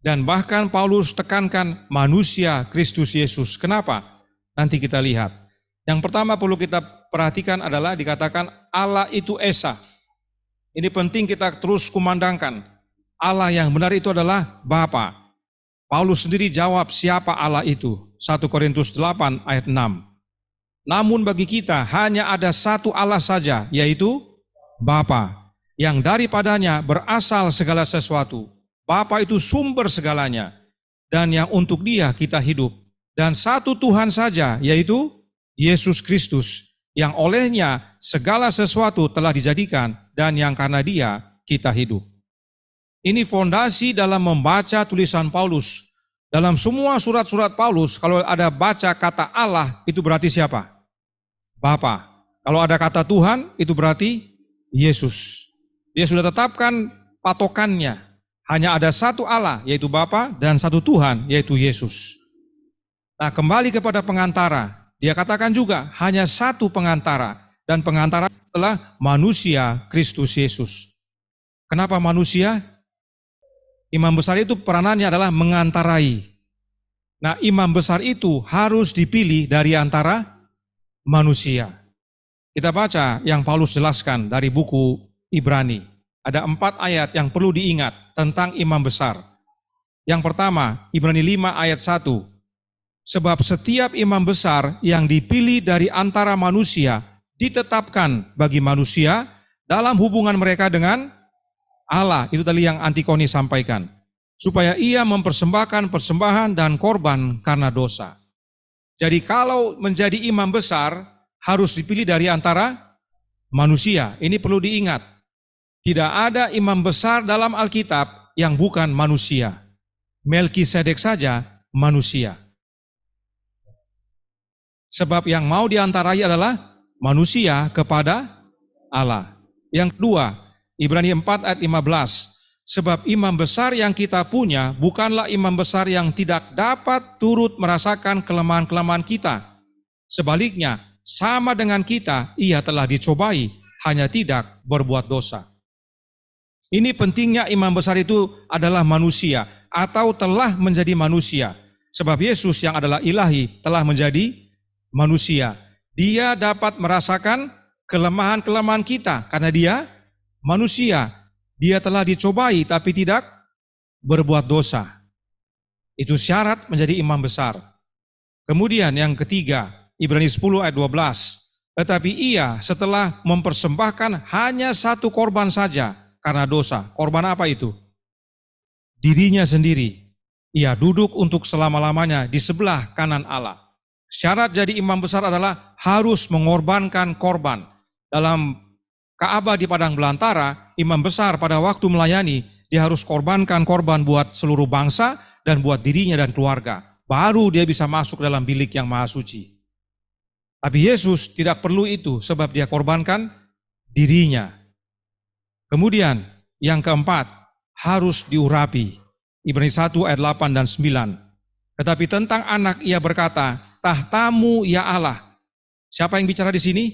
Dan bahkan Paulus tekankan manusia Kristus Yesus. Kenapa? Nanti kita lihat. Yang pertama perlu kita perhatikan adalah dikatakan Allah itu Esa. Ini penting kita terus kumandangkan. Allah yang benar itu adalah Bapa. Paulus sendiri jawab siapa Allah itu. 1 Korintus 8 ayat 6. Namun bagi kita hanya ada satu Allah saja, yaitu Bapa, yang daripadanya berasal segala sesuatu. Bapa itu sumber segalanya, dan yang untuk Dia kita hidup. Dan satu Tuhan saja, yaitu Yesus Kristus, yang olehnya segala sesuatu telah dijadikan, dan yang karena Dia kita hidup. Ini fondasi dalam membaca tulisan Paulus. Dalam semua surat-surat Paulus, kalau ada baca kata Allah, itu berarti siapa? Bapa. Kalau ada kata Tuhan, itu berarti Yesus. Dia sudah tetapkan patokannya. Hanya ada satu Allah, yaitu Bapa, dan satu Tuhan, yaitu Yesus. Nah, kembali kepada pengantara. Dia katakan juga, hanya satu pengantara. Dan pengantara adalah manusia Kristus Yesus. Kenapa manusia? Imam besar itu peranannya adalah mengantarai. Nah, imam besar itu harus dipilih dari antara manusia. Kita baca yang Paulus jelaskan dari buku Ibrani. Ada 4 ayat yang perlu diingat tentang imam besar. Yang pertama, Ibrani 5 ayat 1. Sebab setiap imam besar yang dipilih dari antara manusia ditetapkan bagi manusia dalam hubungan mereka dengan Allah. Itu tadi yang Antikoni sampaikan. Supaya ia mempersembahkan persembahan dan korban karena dosa. Jadi kalau menjadi imam besar harus dipilih dari antara manusia. Ini perlu diingat. Tidak ada imam besar dalam Alkitab yang bukan manusia. Melkisedek saja manusia. Sebab yang mau diantarai adalah manusia kepada Allah. Yang kedua, Ibrani 4 ayat 15. Sebab imam besar yang kita punya bukanlah imam besar yang tidak dapat turut merasakan kelemahan-kelemahan kita. Sebaliknya, sama dengan kita, ia telah dicobai, hanya tidak berbuat dosa. Ini pentingnya imam besar itu adalah manusia, atau telah menjadi manusia. Sebab Yesus yang adalah ilahi telah menjadi manusia. Dia dapat merasakan kelemahan-kelemahan kita, karena dia manusia. Dia telah dicobai tapi tidak berbuat dosa. Itu syarat menjadi imam besar. Kemudian yang ketiga, Ibrani 10 ayat 12. Tetapi ia setelah mempersembahkan hanya satu korban saja karena dosa. Korban apa itu? Dirinya sendiri. Ia duduk untuk selama-lamanya di sebelah kanan Allah. Syarat jadi imam besar adalah harus mengorbankan korban. Dalam Ka'bah di padang belantara, imam besar pada waktu melayani, dia harus korbankan korban buat seluruh bangsa dan buat dirinya dan keluarga. Baru dia bisa masuk dalam bilik yang maha suci. Tapi Yesus tidak perlu itu sebab dia korbankan dirinya. Kemudian yang keempat, harus diurapi. Ibrani 1 ayat 8 dan 9. Tetapi tentang anak ia berkata, tahtamu ya Allah. Siapa yang bicara di sini?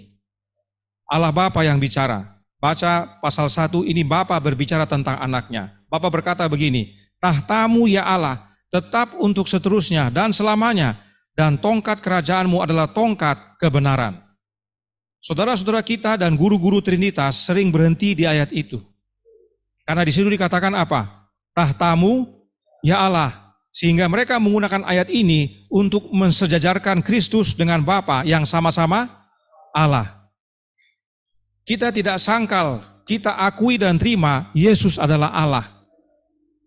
Allah Bapa yang bicara. Baca pasal 1 ini Bapa berbicara tentang anaknya. Bapa berkata begini, tahtamu ya Allah tetap untuk seterusnya dan selamanya, dan tongkat kerajaanmu adalah tongkat kebenaran. Saudara-saudara kita dan guru-guru Trinitas sering berhenti di ayat itu. Karena di situ dikatakan apa? Tahtamu ya Allah. Sehingga mereka menggunakan ayat ini untuk mensejajarkan Kristus dengan Bapa yang sama-sama Allah. Kita tidak sangkal, kita akui dan terima Yesus adalah Allah.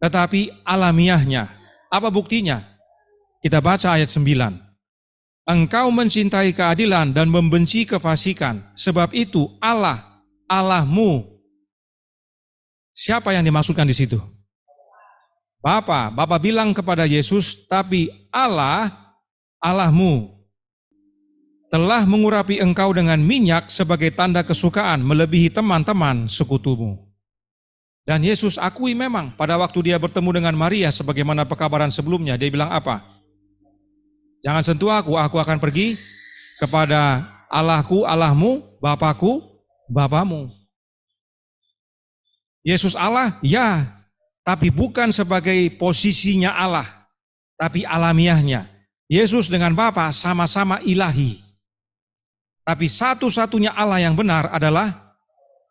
Tetapi alamiahnya, apa buktinya? Kita baca ayat 9. Engkau mencintai keadilan dan membenci kefasikan, sebab itu Allah, Allahmu. Siapa yang dimaksudkan di situ? Bapa bilang kepada Yesus, tapi Allah, Allahmu telah mengurapi engkau dengan minyak sebagai tanda kesukaan melebihi teman-teman sekutumu. Dan Yesus akui memang pada waktu dia bertemu dengan Maria sebagaimana pekabaran sebelumnya, dia bilang apa? Jangan sentuh aku akan pergi kepada Allahku, Allahmu, Bapakku, Bapamu. Yesus Allah, ya, tapi bukan sebagai posisinya Allah, tapi alamiahnya. Yesus dengan Bapa sama-sama ilahi. Tapi satu-satunya Allah yang benar adalah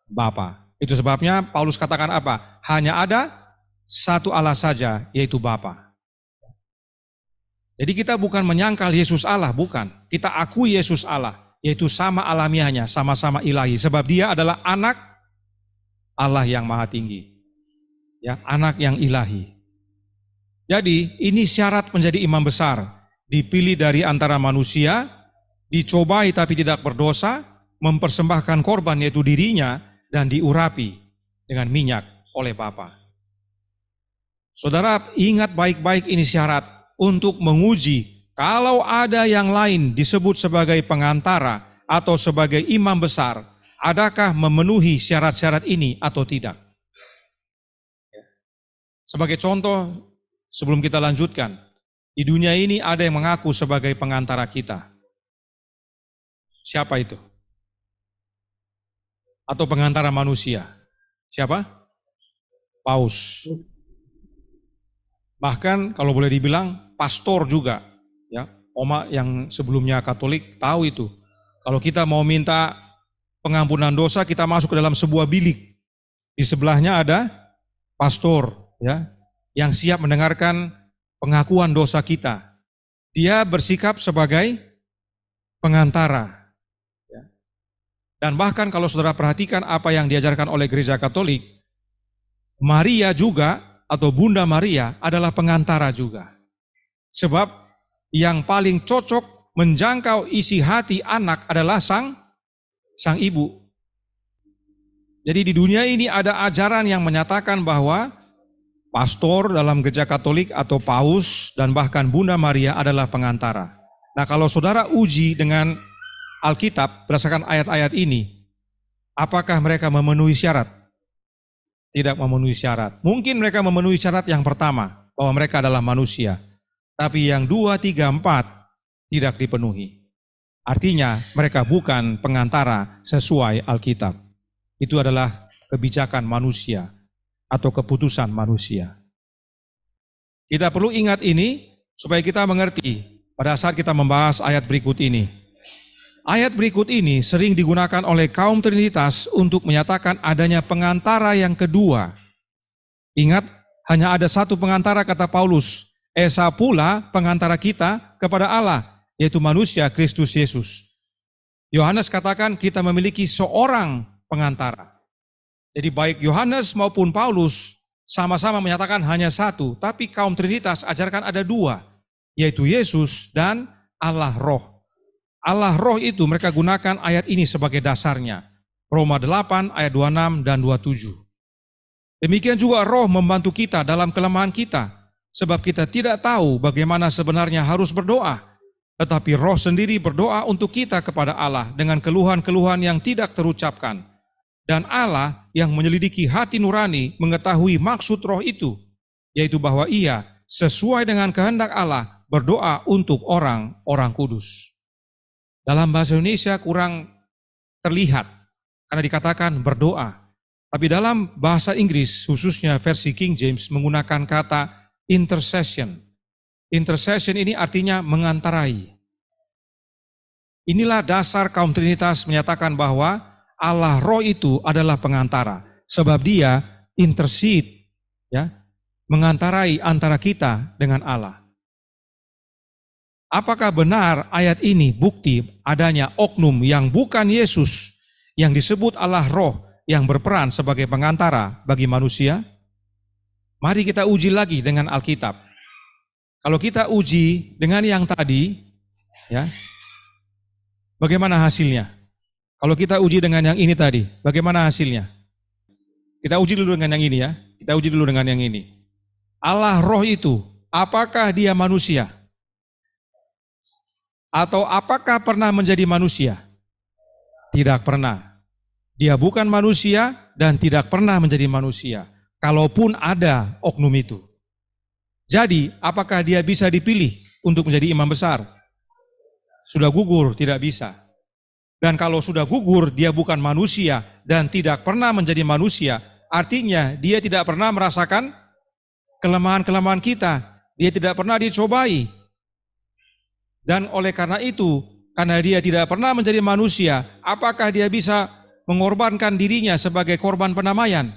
Bapa. Itu sebabnya Paulus katakan apa? Hanya ada satu Allah saja, yaitu Bapa. Jadi kita bukan menyangkal Yesus Allah, bukan. Kita akui Yesus Allah, yaitu sama alamiahnya, sama-sama ilahi. Sebab dia adalah anak Allah yang maha tinggi. Ya, anak yang ilahi. Jadi ini syarat menjadi imam besar. Dipilih dari antara manusia, dicobai tapi tidak berdosa, mempersembahkan korban yaitu dirinya, dan diurapi dengan minyak oleh Bapa. Saudara, ingat baik-baik ini syarat untuk menguji kalau ada yang lain disebut sebagai pengantara atau sebagai imam besar, adakah memenuhi syarat-syarat ini atau tidak. Sebagai contoh, sebelum kita lanjutkan, di dunia ini ada yang mengaku sebagai pengantara kita. Siapa itu? Atau pengantara manusia. Siapa? Paus. Bahkan kalau boleh dibilang pastor juga. Ya, Oma yang sebelumnya Katolik tahu itu. Kalau kita mau minta pengampunan dosa, kita masuk ke dalam sebuah bilik. Di sebelahnya ada pastor, ya, yang siap mendengarkan pengakuan dosa kita. Dia bersikap sebagai pengantara. Dan bahkan kalau saudara perhatikan apa yang diajarkan oleh gereja Katolik, Maria juga atau Bunda Maria adalah pengantara juga. Sebab yang paling cocok menjangkau isi hati anak adalah sang ibu. Jadi di dunia ini ada ajaran yang menyatakan bahwa pastor dalam gereja Katolik atau paus dan bahkan Bunda Maria adalah pengantara. Nah, kalau saudara uji dengan Alkitab berdasarkan ayat-ayat ini, apakah mereka memenuhi syarat? Tidak memenuhi syarat. Mungkin mereka memenuhi syarat yang pertama, bahwa mereka adalah manusia. Tapi yang 2, 3, 4 tidak dipenuhi. Artinya mereka bukan pengantara sesuai Alkitab. Itu adalah kebijakan manusia atau keputusan manusia. Kita perlu ingat ini supaya kita mengerti pada saat kita membahas ayat berikut ini. Ayat berikut ini sering digunakan oleh kaum Trinitas untuk menyatakan adanya pengantara yang kedua. Ingat, Hanya ada satu pengantara, kata Paulus. Esa pula pengantara kita kepada Allah, yaitu manusia Kristus Yesus. Yohanes katakan kita memiliki seorang pengantara. Jadi baik Yohanes maupun Paulus sama-sama menyatakan hanya satu, tapi kaum Trinitas ajarkan ada dua, yaitu Yesus dan Allah Roh. Allah Roh itu mereka gunakan ayat ini sebagai dasarnya. Roma 8 ayat 26 dan 27. Demikian juga Roh membantu kita dalam kelemahan kita, sebab kita tidak tahu bagaimana sebenarnya harus berdoa. Tetapi Roh sendiri berdoa untuk kita kepada Allah dengan keluhan-keluhan yang tidak terucapkan. Dan Allah yang menyelidiki hati nurani mengetahui maksud Roh itu, yaitu bahwa Ia sesuai dengan kehendak Allah berdoa untuk orang-orang kudus. Dalam bahasa Indonesia kurang terlihat karena dikatakan berdoa. Tapi dalam bahasa Inggris, khususnya versi King James, menggunakan kata intercession. Intercession ini artinya mengantarai. Inilah dasar kaum Trinitas menyatakan bahwa Allah Roh itu adalah pengantara, sebab Dia intercede, ya, mengantarai antara kita dengan Allah. Apakah benar ayat ini bukti adanya oknum yang bukan Yesus, yang disebut Allah Roh, yang berperan sebagai pengantara bagi manusia? Mari kita uji lagi dengan Alkitab. Kalau kita uji dengan yang tadi, ya, bagaimana hasilnya? Kalau kita uji dengan yang ini tadi, bagaimana hasilnya? Kita uji dulu dengan yang ini ya. Kita uji dulu dengan yang ini. Allah Roh itu, apakah Dia manusia? Atau apakah pernah menjadi manusia? Tidak pernah. Dia bukan manusia dan tidak pernah menjadi manusia. Kalaupun ada oknum itu. Jadi, apakah Dia bisa dipilih untuk menjadi imam besar? Sudah gugur, tidak bisa. Dan kalau sudah gugur, dia bukan manusia dan tidak pernah menjadi manusia, artinya dia tidak pernah merasakan kelemahan-kelemahan kita. Dia tidak pernah dicobai. Dan oleh karena itu, karena dia tidak pernah menjadi manusia, apakah dia bisa mengorbankan dirinya sebagai korban pendamaian?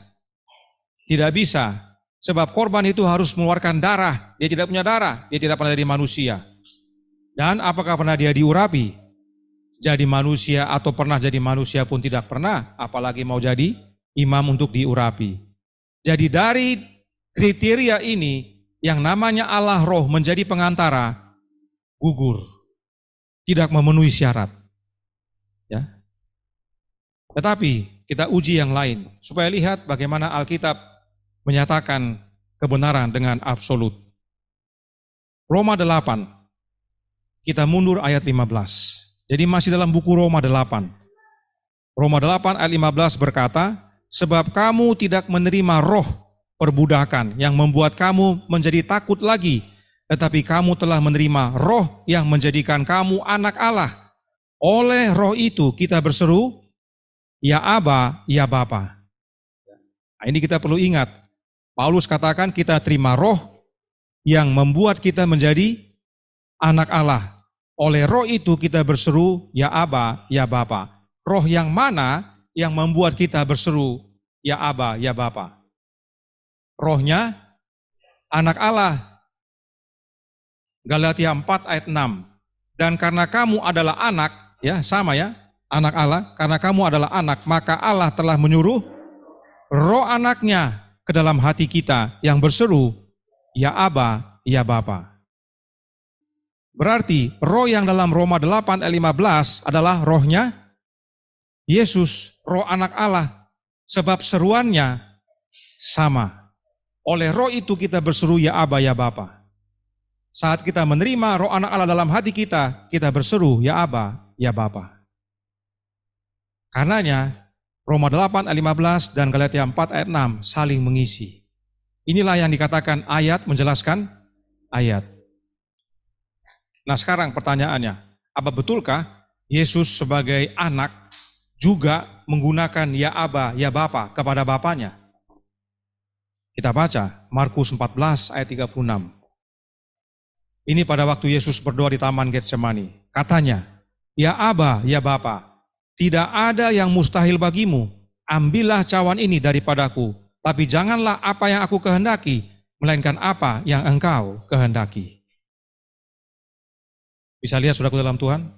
Tidak bisa. Sebab korban itu harus mengeluarkan darah. Dia tidak punya darah, dia tidak pernah jadi manusia. Dan apakah pernah dia diurapi? Jadi manusia atau pernah jadi manusia pun tidak pernah, apalagi mau jadi imam untuk diurapi. Jadi dari kriteria ini, yang namanya Allah Roh menjadi pengantara, gugur. Tidak memenuhi syarat. Ya. Tetapi kita uji yang lain, supaya lihat bagaimana Alkitab menyatakan kebenaran dengan absolut. Roma 8, kita mundur ayat 15. Jadi masih dalam buku Roma 8. Roma 8 ayat 15 berkata, sebab kamu tidak menerima roh perbudakan yang membuat kamu menjadi takut lagi, tetapi kamu telah menerima roh yang menjadikan kamu anak Allah. Oleh roh itu kita berseru, ya Aba, ya Bapa. Nah, ini kita perlu ingat. Paulus katakan kita terima roh yang membuat kita menjadi anak Allah. Oleh roh itu kita berseru, ya Aba, ya Bapa. Roh yang mana yang membuat kita berseru, ya Aba, ya Bapa? Rohnya anak Allah. Galatia 4 ayat 6. Dan karena kamu adalah anak, ya sama ya, anak Allah, karena kamu adalah anak, maka Allah telah menyuruh roh anaknya ke dalam hati kita yang berseru, ya Aba, ya Bapa. Berarti roh yang dalam Roma 8 ayat 15 adalah rohnya Yesus, roh anak Allah. Sebab seruannya sama. Oleh roh itu kita berseru ya Aba, ya Bapa. Saat kita menerima roh anak Allah dalam hati kita, kita berseru ya Aba, ya Bapa. Karenanya Roma 8 ayat 15 dan Galatia 4 ayat 6 saling mengisi. Inilah yang dikatakan ayat menjelaskan ayat. Nah sekarang pertanyaannya, apa betulkah Yesus sebagai anak juga menggunakan ya Aba, ya Bapa kepada Bapanya? Kita baca Markus 14 ayat 36. Ini pada waktu Yesus berdoa di Taman Getsemani. Katanya, ya Aba, ya Bapa, tidak ada yang mustahil bagimu. Ambillah cawan ini daripadaku, tapi janganlah apa yang aku kehendaki, melainkan apa yang engkau kehendaki. Bisa lihat saudaraku dalam Tuhan?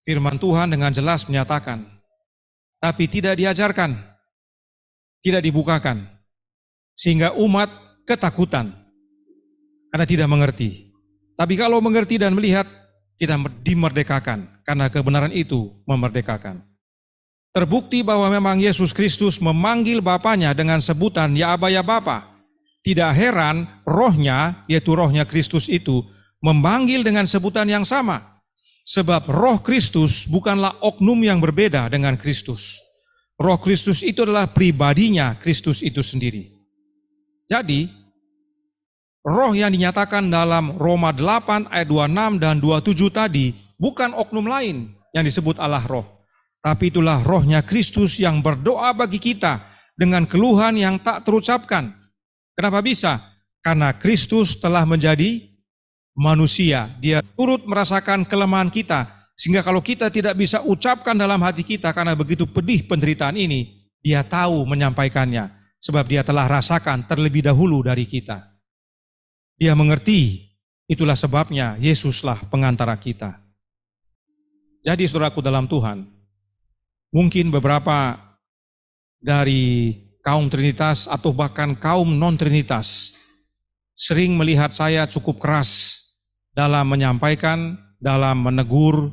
Firman Tuhan dengan jelas menyatakan, tapi tidak diajarkan, tidak dibukakan, sehingga umat ketakutan karena tidak mengerti. Tapi kalau mengerti dan melihat, kita dimerdekakan, karena kebenaran itu memerdekakan. Terbukti bahwa memang Yesus Kristus memanggil Bapanya dengan sebutan Ya Aba, Ya Bapa. Tidak heran rohnya, yaitu rohnya Kristus itu, memanggil dengan sebutan yang sama. Sebab roh Kristus bukanlah oknum yang berbeda dengan Kristus. Roh Kristus itu adalah pribadinya Kristus itu sendiri. Jadi, roh yang dinyatakan dalam Roma 8 ayat 26 dan 27 tadi bukan oknum lain yang disebut Allah roh. Tapi itulah rohnya Kristus yang berdoa bagi kita dengan keluhan yang tak terucapkan. Kenapa bisa? Karena Kristus telah menjadi manusia. Dia turut merasakan kelemahan kita. Sehingga kalau kita tidak bisa ucapkan dalam hati kita karena begitu pedih penderitaan ini, dia tahu menyampaikannya. Sebab dia telah rasakan terlebih dahulu dari kita. Dia mengerti, itulah sebabnya Yesuslah pengantara kita. Jadi saudaraku dalam Tuhan, mungkin beberapa dari kaum Trinitas atau bahkan kaum non-Trinitas sering melihat saya cukup keras dalam menyampaikan, dalam menegur,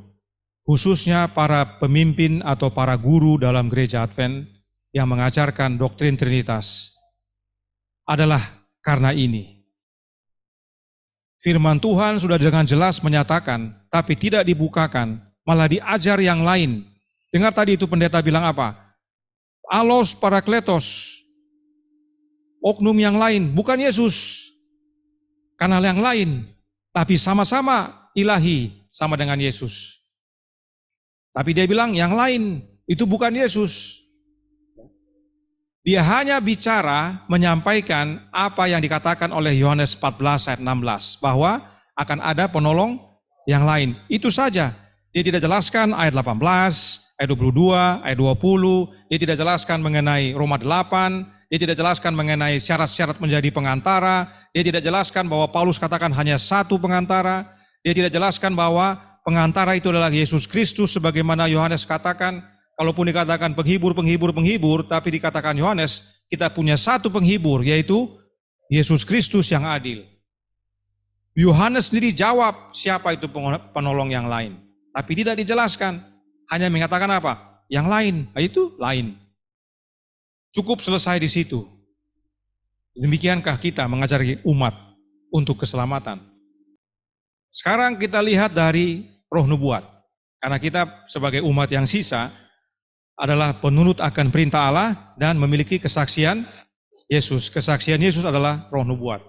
khususnya para pemimpin atau para guru dalam gereja Advent yang mengajarkan doktrin Trinitas. Adalah karena ini. Firman Tuhan sudah dengan jelas menyatakan, tapi tidak dibukakan, malah diajar yang lain. Dengar tadi itu pendeta bilang apa? Alos Parakletos, oknum yang lain, bukan Yesus. Karena yang lain, tapi sama-sama ilahi, sama dengan Yesus. Tapi dia bilang yang lain, itu bukan Yesus. Dia hanya bicara, menyampaikan apa yang dikatakan oleh Yohanes 14 ayat 16, bahwa akan ada penolong yang lain. Itu saja. Dia tidak jelaskan ayat 18, ayat 22, ayat 20, dia tidak jelaskan mengenai Roma 8, dia tidak jelaskan mengenai syarat-syarat menjadi pengantara, dia tidak jelaskan bahwa Paulus katakan hanya satu pengantara, dia tidak jelaskan bahwa pengantara itu adalah Yesus Kristus sebagaimana Yohanes katakan, kalaupun dikatakan penghibur, tapi dikatakan Yohanes, kita punya satu penghibur, yaitu Yesus Kristus yang adil. Yohanes sendiri jawab siapa itu penolong yang lain. Tapi tidak dijelaskan, hanya mengatakan apa? Yang lain, itu lain. Cukup selesai di situ. Demikiankah kita mengajari umat untuk keselamatan? Sekarang kita lihat dari roh nubuat. Karena kita sebagai umat yang sisa adalah penurut akan perintah Allah dan memiliki kesaksian Yesus. Kesaksian Yesus adalah roh nubuat.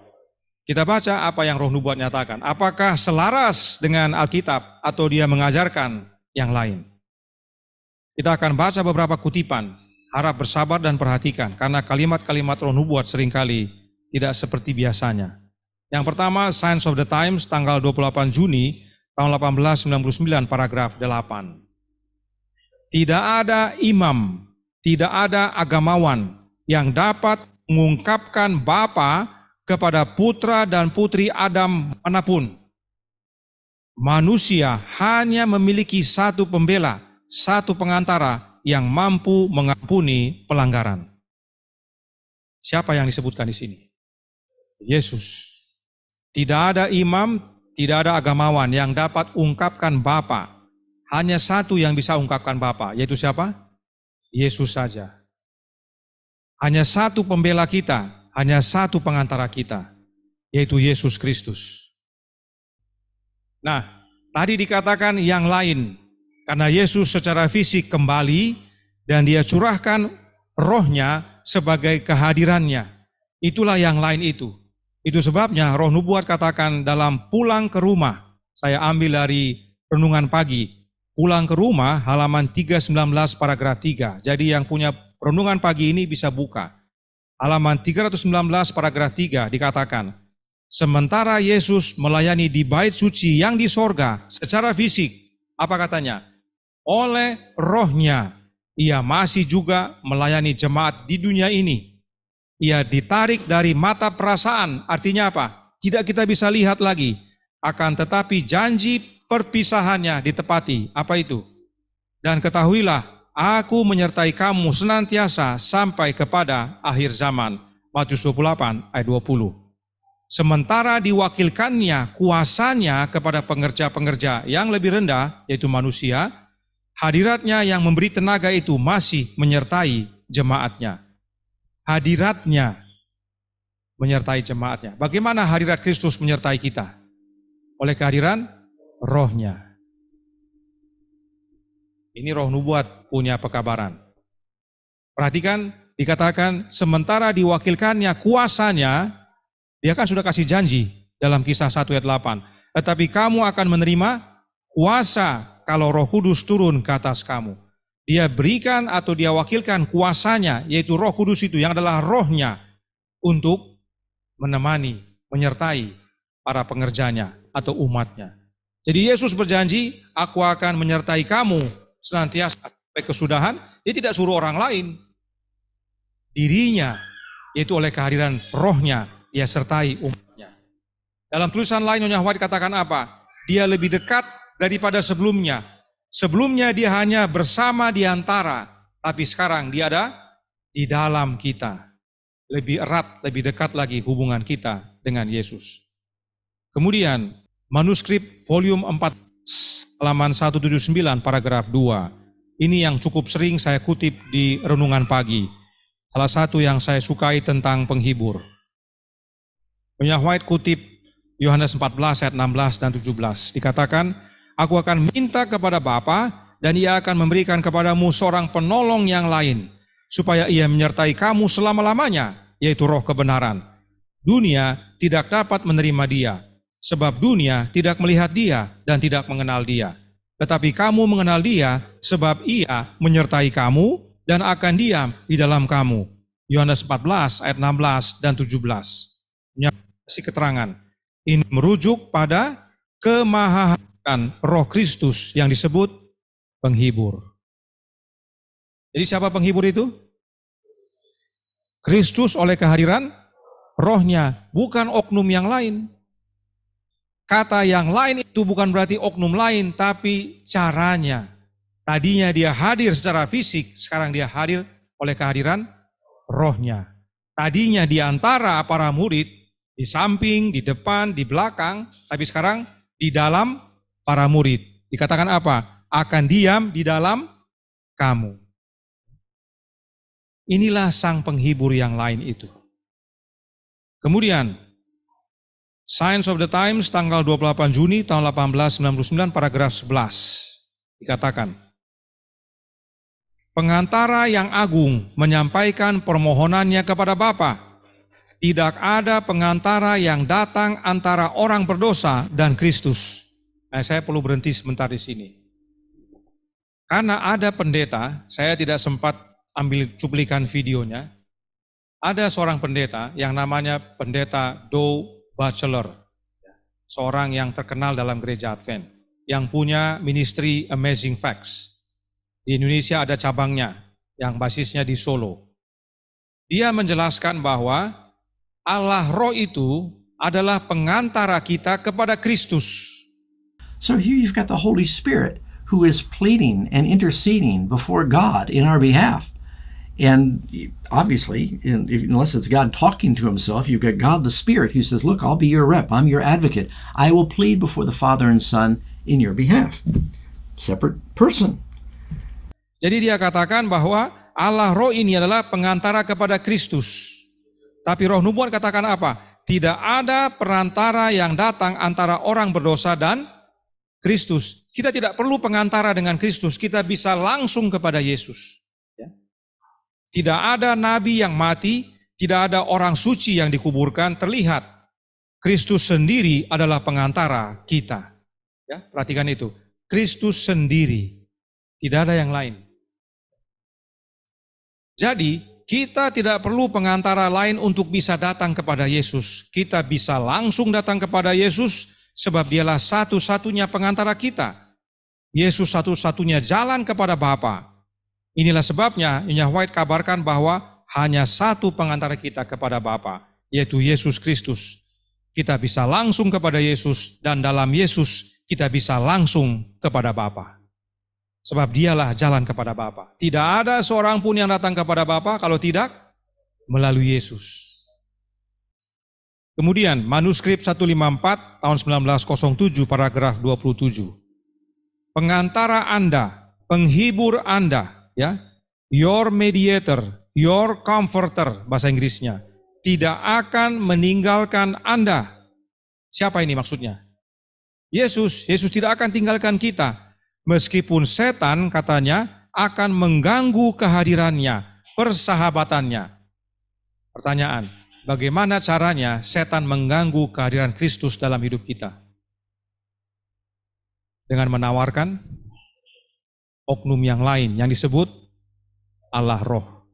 Kita baca apa yang roh nubuat nyatakan. Apakah selaras dengan Alkitab atau dia mengajarkan yang lain? Kita akan baca beberapa kutipan. Harap bersabar dan perhatikan. Karena kalimat-kalimat roh nubuat seringkali tidak seperti biasanya. Yang pertama, Signs of the Times, tanggal 28 Juni tahun 1899, paragraf 8. Tidak ada imam, tidak ada agamawan yang dapat mengungkapkan Bapa kepada putra dan putri Adam manapun. Manusia hanya memiliki satu pembela, satu pengantara yang mampu mengampuni pelanggaran. Siapa yang disebutkan di sini? Yesus. Tidak ada imam, tidak ada agamawan yang dapat ungkapkan Bapa. Hanya satu yang bisa ungkapkan Bapa, yaitu siapa? Yesus saja. Hanya satu pembela kita, hanya satu pengantara kita, yaitu Yesus Kristus. Nah, tadi dikatakan yang lain, karena Yesus secara fisik kembali dan dia curahkan rohnya sebagai kehadirannya. Itulah yang lain itu. Itu sebabnya roh nubuat katakan dalam pulang ke rumah, saya ambil dari renungan pagi, pulang ke rumah halaman 319 paragraf 3. Jadi yang punya renungan pagi ini bisa buka. Halaman 319 paragraf 3 dikatakan, sementara Yesus melayani di bait suci yang di sorga secara fisik, apa katanya? Oleh rohnya, ia masih juga melayani jemaat di dunia ini. Ia ditarik dari mata perasaan. Artinya apa? Tidak kita bisa lihat lagi. Akan tetapi janji perpisahannya ditepati. Apa itu? Dan ketahuilah, aku menyertai kamu senantiasa sampai kepada akhir zaman. Matius 28 ayat 20. Sementara diwakilkannya kuasanya kepada pengerja-pengerja yang lebih rendah, yaitu manusia, hadiratnya yang memberi tenaga itu masih menyertai jemaatnya. Hadiratnya menyertai jemaatnya. Bagaimana hadirat Kristus menyertai kita? Oleh kehadiran rohnya. Ini roh nubuat punya pekabaran. Perhatikan, dikatakan sementara diwakilkannya kuasanya, dia kan sudah kasih janji dalam Kisah 1 ayat 8. Tetapi kamu akan menerima kuasa kalau Roh Kudus turun ke atas kamu. Dia berikan atau dia wakilkan kuasanya, yaitu Roh Kudus itu yang adalah rohnya, untuk menemani, menyertai para pengerjanya atau umatnya. Jadi Yesus berjanji, aku akan menyertai kamu senantiasa sampai kesudahan. Dia tidak suruh orang lain. Dirinya, yaitu oleh kehadiran rohnya, dia sertai umatnya. Dalam tulisan lain Nyonya White katakan apa? Dia lebih dekat daripada sebelumnya. Sebelumnya dia hanya bersama di antara, tapi sekarang dia ada di dalam kita. Lebih erat, lebih dekat lagi hubungan kita dengan Yesus. Kemudian manuskrip volume 4 halaman 179 paragraf 2. Ini yang cukup sering saya kutip di renungan pagi. Salah satu yang saya sukai tentang penghibur. Nyonya White kutip Yohanes 14 ayat 16 dan 17. Dikatakan, aku akan minta kepada Bapa dan ia akan memberikan kepadamu seorang penolong yang lain, supaya ia menyertai kamu selama-lamanya, yaitu roh kebenaran. Dunia tidak dapat menerima dia, sebab dunia tidak melihat dia dan tidak mengenal dia. Tetapi kamu mengenal dia, sebab ia menyertai kamu dan akan diam di dalam kamu. Yohanes 14 ayat 16 dan 17. Kasih keterangan. Ini merujuk pada kemahahan Roh Kristus yang disebut penghibur. Jadi siapa penghibur itu? Kristus oleh kehadiran rohnya, bukan oknum yang lain. Kata yang lain itu bukan berarti oknum lain, tapi caranya. Tadinya dia hadir secara fisik, sekarang dia hadir oleh kehadiran rohnya. Tadinya di antara para murid, di samping, di depan, di belakang, tapi sekarang di dalam para murid. Dikatakan apa? Akan diam di dalam kamu. Inilah sang penghibur yang lain itu. Kemudian, Science of the Times tanggal 28 Juni tahun 1899 paragraf 11. Dikatakan, pengantara yang agung menyampaikan permohonannya kepada Bapa. Tidak ada pengantara yang datang antara orang berdosa dan Kristus. Nah, saya perlu berhenti sebentar di sini. Karena ada pendeta, saya tidak sempat ambil cuplikan videonya. Ada seorang pendeta yang namanya pendeta Dow Batchelor. Seorang yang terkenal dalam gereja Advent. Yang punya ministry Amazing Facts. Di Indonesia ada cabangnya yang basisnya di Solo. Dia menjelaskan bahwa Allah Roh itu adalah pengantara kita kepada Kristus. So here you've got the Holy Spirit who is pleading and interceding before God in our behalf. And obviously, unless it's God talking to himself, you've got God the Spirit who says, look, I'll be your rep, I'm your advocate. I will plead before the Father and Son in your behalf. Separate person. Jadi dia katakan bahwa Allah Roh ini adalah pengantara kepada Kristus. Tapi roh nubuat katakan apa? Tidak ada perantara yang datang antara orang berdosa dan Kristus. Kita tidak perlu pengantara dengan Kristus, kita bisa langsung kepada Yesus. Tidak ada nabi yang mati, tidak ada orang suci yang dikuburkan, terlihat. Kristus sendiri adalah pengantara kita. Ya, perhatikan itu. Kristus sendiri, tidak ada yang lain. Jadi, kita tidak perlu pengantara lain untuk bisa datang kepada Yesus. Kita bisa langsung datang kepada Yesus sebab dialah satu-satunya pengantara kita. Yesus satu-satunya jalan kepada Bapa. Inilah sebabnya Nyonya White kabarkan bahwa hanya satu pengantara kita kepada Bapa, yaitu Yesus Kristus. Kita bisa langsung kepada Yesus, dan dalam Yesus kita bisa langsung kepada Bapa. Sebab dialah jalan kepada Bapa. Tidak ada seorang pun yang datang kepada Bapa kalau tidak melalui Yesus. Kemudian manuskrip 154 tahun 1907 paragraf 27. Pengantara Anda, penghibur Anda, ya, your mediator, your comforter bahasa Inggrisnya, tidak akan meninggalkan Anda. Siapa ini maksudnya? Yesus. Yesus tidak akan tinggalkan kita. Meskipun setan katanya akan mengganggu kehadirannya, persahabatannya. Pertanyaan, bagaimana caranya setan mengganggu kehadiran Kristus dalam hidup kita? Dengan menawarkan oknum yang lain yang disebut Allah Roh.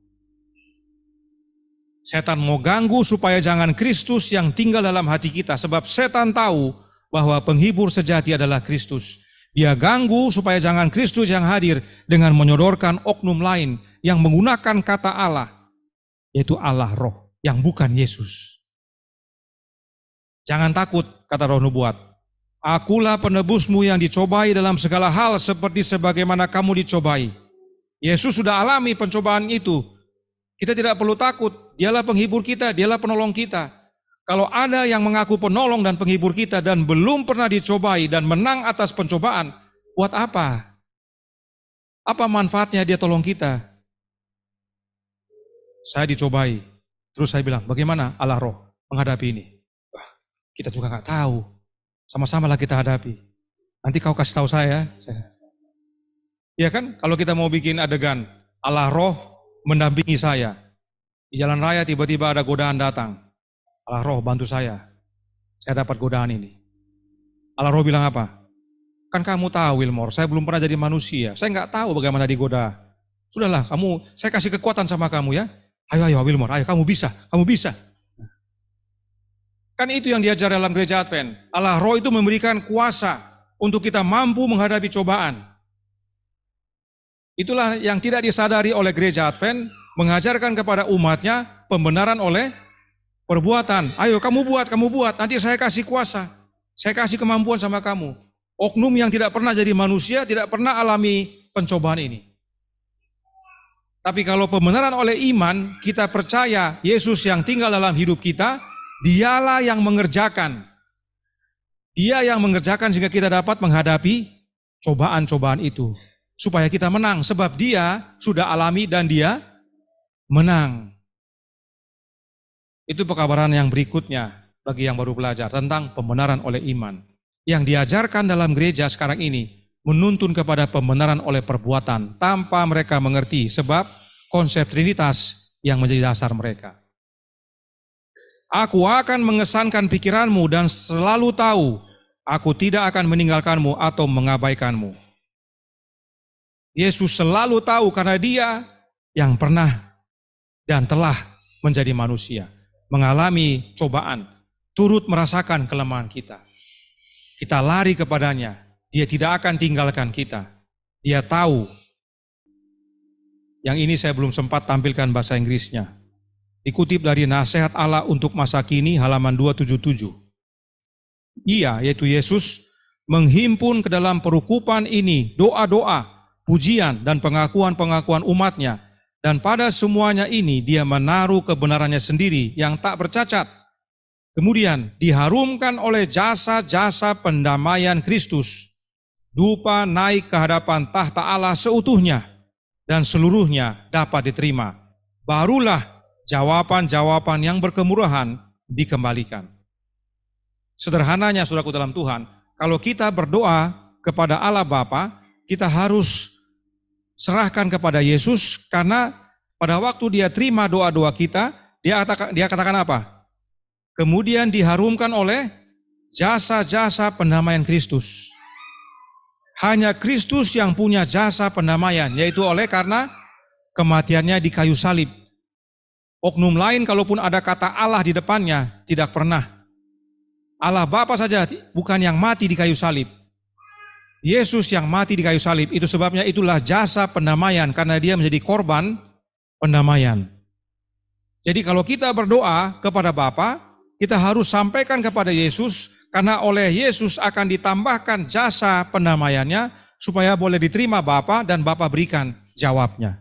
Setan mau ganggu supaya jangan Kristus yang tinggal dalam hati kita, sebab setan tahu bahwa penghibur sejati adalah Kristus. Dia ganggu supaya jangan Kristus yang hadir dengan menyodorkan oknum lain yang menggunakan kata Allah, yaitu Allah Roh, yang bukan Yesus. Jangan takut, kata Roh Nubuat. Akulah penebusmu yang dicobai dalam segala hal seperti sebagaimana kamu dicobai. Yesus sudah alami pencobaan itu. Kita tidak perlu takut, dialah penghibur kita, dialah penolong kita. Kalau ada yang mengaku penolong dan penghibur kita dan belum pernah dicobai dan menang atas pencobaan, buat apa? Apa manfaatnya dia tolong kita? Saya dicobai, terus saya bilang, bagaimana Allah Roh menghadapi ini? Wah, kita juga nggak tahu. Sama-sama lah kita hadapi. Nanti kau kasih tahu saya. Ya kan, kalau kita mau bikin adegan, Allah Roh mendampingi saya. Di jalan raya tiba-tiba ada godaan datang. Allah Roh bantu saya dapat godaan ini. Allah Roh bilang apa? Kan kamu tahu Wilmore, saya belum pernah jadi manusia. Saya nggak tahu bagaimana digoda. Sudahlah, saya kasih kekuatan sama kamu ya. Ayo Wilmore, ayo kamu bisa. Kan itu yang diajar dalam gereja Advent. Allah Roh itu memberikan kuasa untuk kita mampu menghadapi cobaan. Itulah yang tidak disadari oleh gereja Advent, mengajarkan kepada umatnya pembenaran oleh perbuatan. Ayo kamu buat, nanti saya kasih kuasa. Saya kasih kemampuan sama kamu. Oknum yang tidak pernah jadi manusia, tidak pernah alami pencobaan ini. Tapi kalau pembenaran oleh iman, kita percaya Yesus yang tinggal dalam hidup kita, dialah yang mengerjakan. Dia yang mengerjakan sehingga kita dapat menghadapi cobaan-cobaan itu. Supaya kita menang, sebab dia sudah alami dan dia menang. Itu pekabaran yang berikutnya bagi yang baru belajar tentang pembenaran oleh iman. Yang diajarkan dalam gereja sekarang ini menuntun kepada pembenaran oleh perbuatan tanpa mereka mengerti sebab konsep Trinitas yang menjadi dasar mereka. Aku akan mengesankan pikiranmu dan selalu tahu aku tidak akan meninggalkanmu atau mengabaikanmu. Yesus selalu tahu karena dia yang pernah dan telah menjadi manusia. Mengalami cobaan, turut merasakan kelemahan kita. Kita lari kepadanya, dia tidak akan tinggalkan kita. Dia tahu. Yang ini saya belum sempat tampilkan bahasa Inggrisnya. Dikutip dari Nasihat Allah untuk Masa Kini halaman 277. Ia, yaitu Yesus, menghimpun ke dalam perukupan ini doa-doa, pujian dan pengakuan-pengakuan umatnya. Dan pada semuanya ini dia menaruh kebenarannya sendiri yang tak bercacat. Kemudian diharumkan oleh jasa-jasa pendamaian Kristus. Dupa naik ke hadapan tahta Allah seutuhnya dan seluruhnya dapat diterima. Barulah jawaban-jawaban yang berkemurahan dikembalikan. Sederhananya saudaraku dalam Tuhan, kalau kita berdoa kepada Allah Bapa, kita harus serahkan kepada Yesus karena pada waktu dia terima doa-doa kita, dia katakan apa? Kemudian diharumkan oleh jasa-jasa pendamaian Kristus. Hanya Kristus yang punya jasa pendamaian, yaitu oleh karena kematiannya di kayu salib. Oknum lain kalaupun ada kata Allah di depannya, tidak pernah. Allah Bapa saja bukan yang mati di kayu salib. Yesus yang mati di kayu salib, itu sebabnya itulah jasa pendamaian, karena dia menjadi korban pendamaian. Jadi kalau kita berdoa kepada Bapa, kita harus sampaikan kepada Yesus, karena oleh Yesus akan ditambahkan jasa pendamaiannya supaya boleh diterima Bapa dan Bapa berikan jawabnya.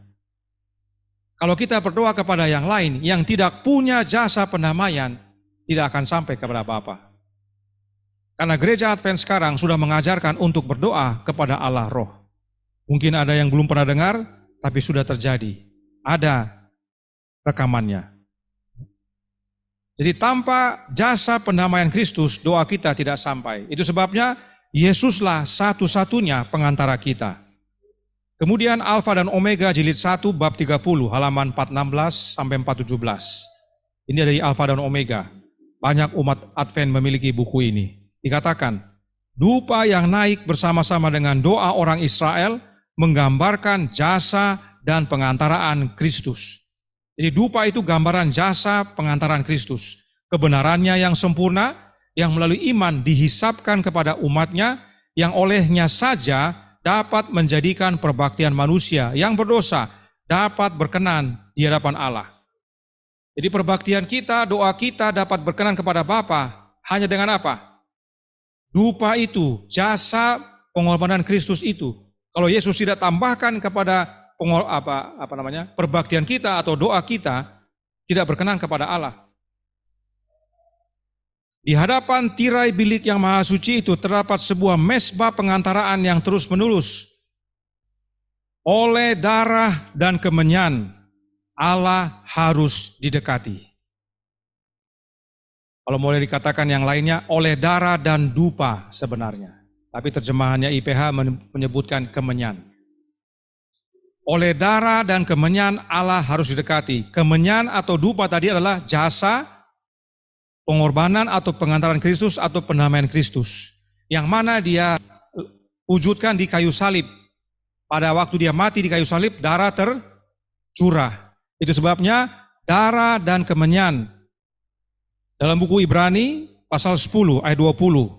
Kalau kita berdoa kepada yang lain yang tidak punya jasa pendamaian, tidak akan sampai kepada Bapa. Karena gereja Advent sekarang sudah mengajarkan untuk berdoa kepada Allah Roh. Mungkin ada yang belum pernah dengar, tapi sudah terjadi. Ada rekamannya. Jadi tanpa jasa pendamaian Kristus, doa kita tidak sampai. Itu sebabnya Yesuslah satu-satunya pengantara kita. Kemudian Alfa dan Omega jilid 1 bab 30 halaman 416 sampai 417. Ini dari Alfa dan Omega. Banyak umat Advent memiliki buku ini. Dikatakan, dupa yang naik bersama-sama dengan doa orang Israel menggambarkan jasa dan pengantaraan Kristus. Jadi dupa itu gambaran jasa pengantaran Kristus. Kebenarannya yang sempurna, yang melalui iman dihisapkan kepada umatnya, yang olehnya saja dapat menjadikan perbaktian manusia yang berdosa dapat berkenan di hadapan Allah. Jadi perbaktian kita, doa kita dapat berkenan kepada Bapa hanya dengan apa? Dupa itu, jasa pengorbanan Kristus itu. Kalau Yesus tidak tambahkan kepada perbaktian kita atau doa kita, tidak berkenan kepada Allah. Di hadapan tirai bilik yang maha suci itu terdapat sebuah mezbah pengantaraan yang terus-menerus. Oleh darah dan kemenyan, Allah harus didekati. Kalau boleh dikatakan yang lainnya, oleh darah dan dupa sebenarnya. Tapi terjemahannya IPH menyebutkan kemenyan. Oleh darah dan kemenyan Allah harus didekati. Kemenyan atau dupa tadi adalah jasa pengorbanan atau pengantaran Kristus atau pendamaian Kristus. Yang mana dia wujudkan di kayu salib. Pada waktu dia mati di kayu salib, darah tercurah. Itu sebabnya darah dan kemenyan. Dalam buku Ibrani pasal 10 ayat 20.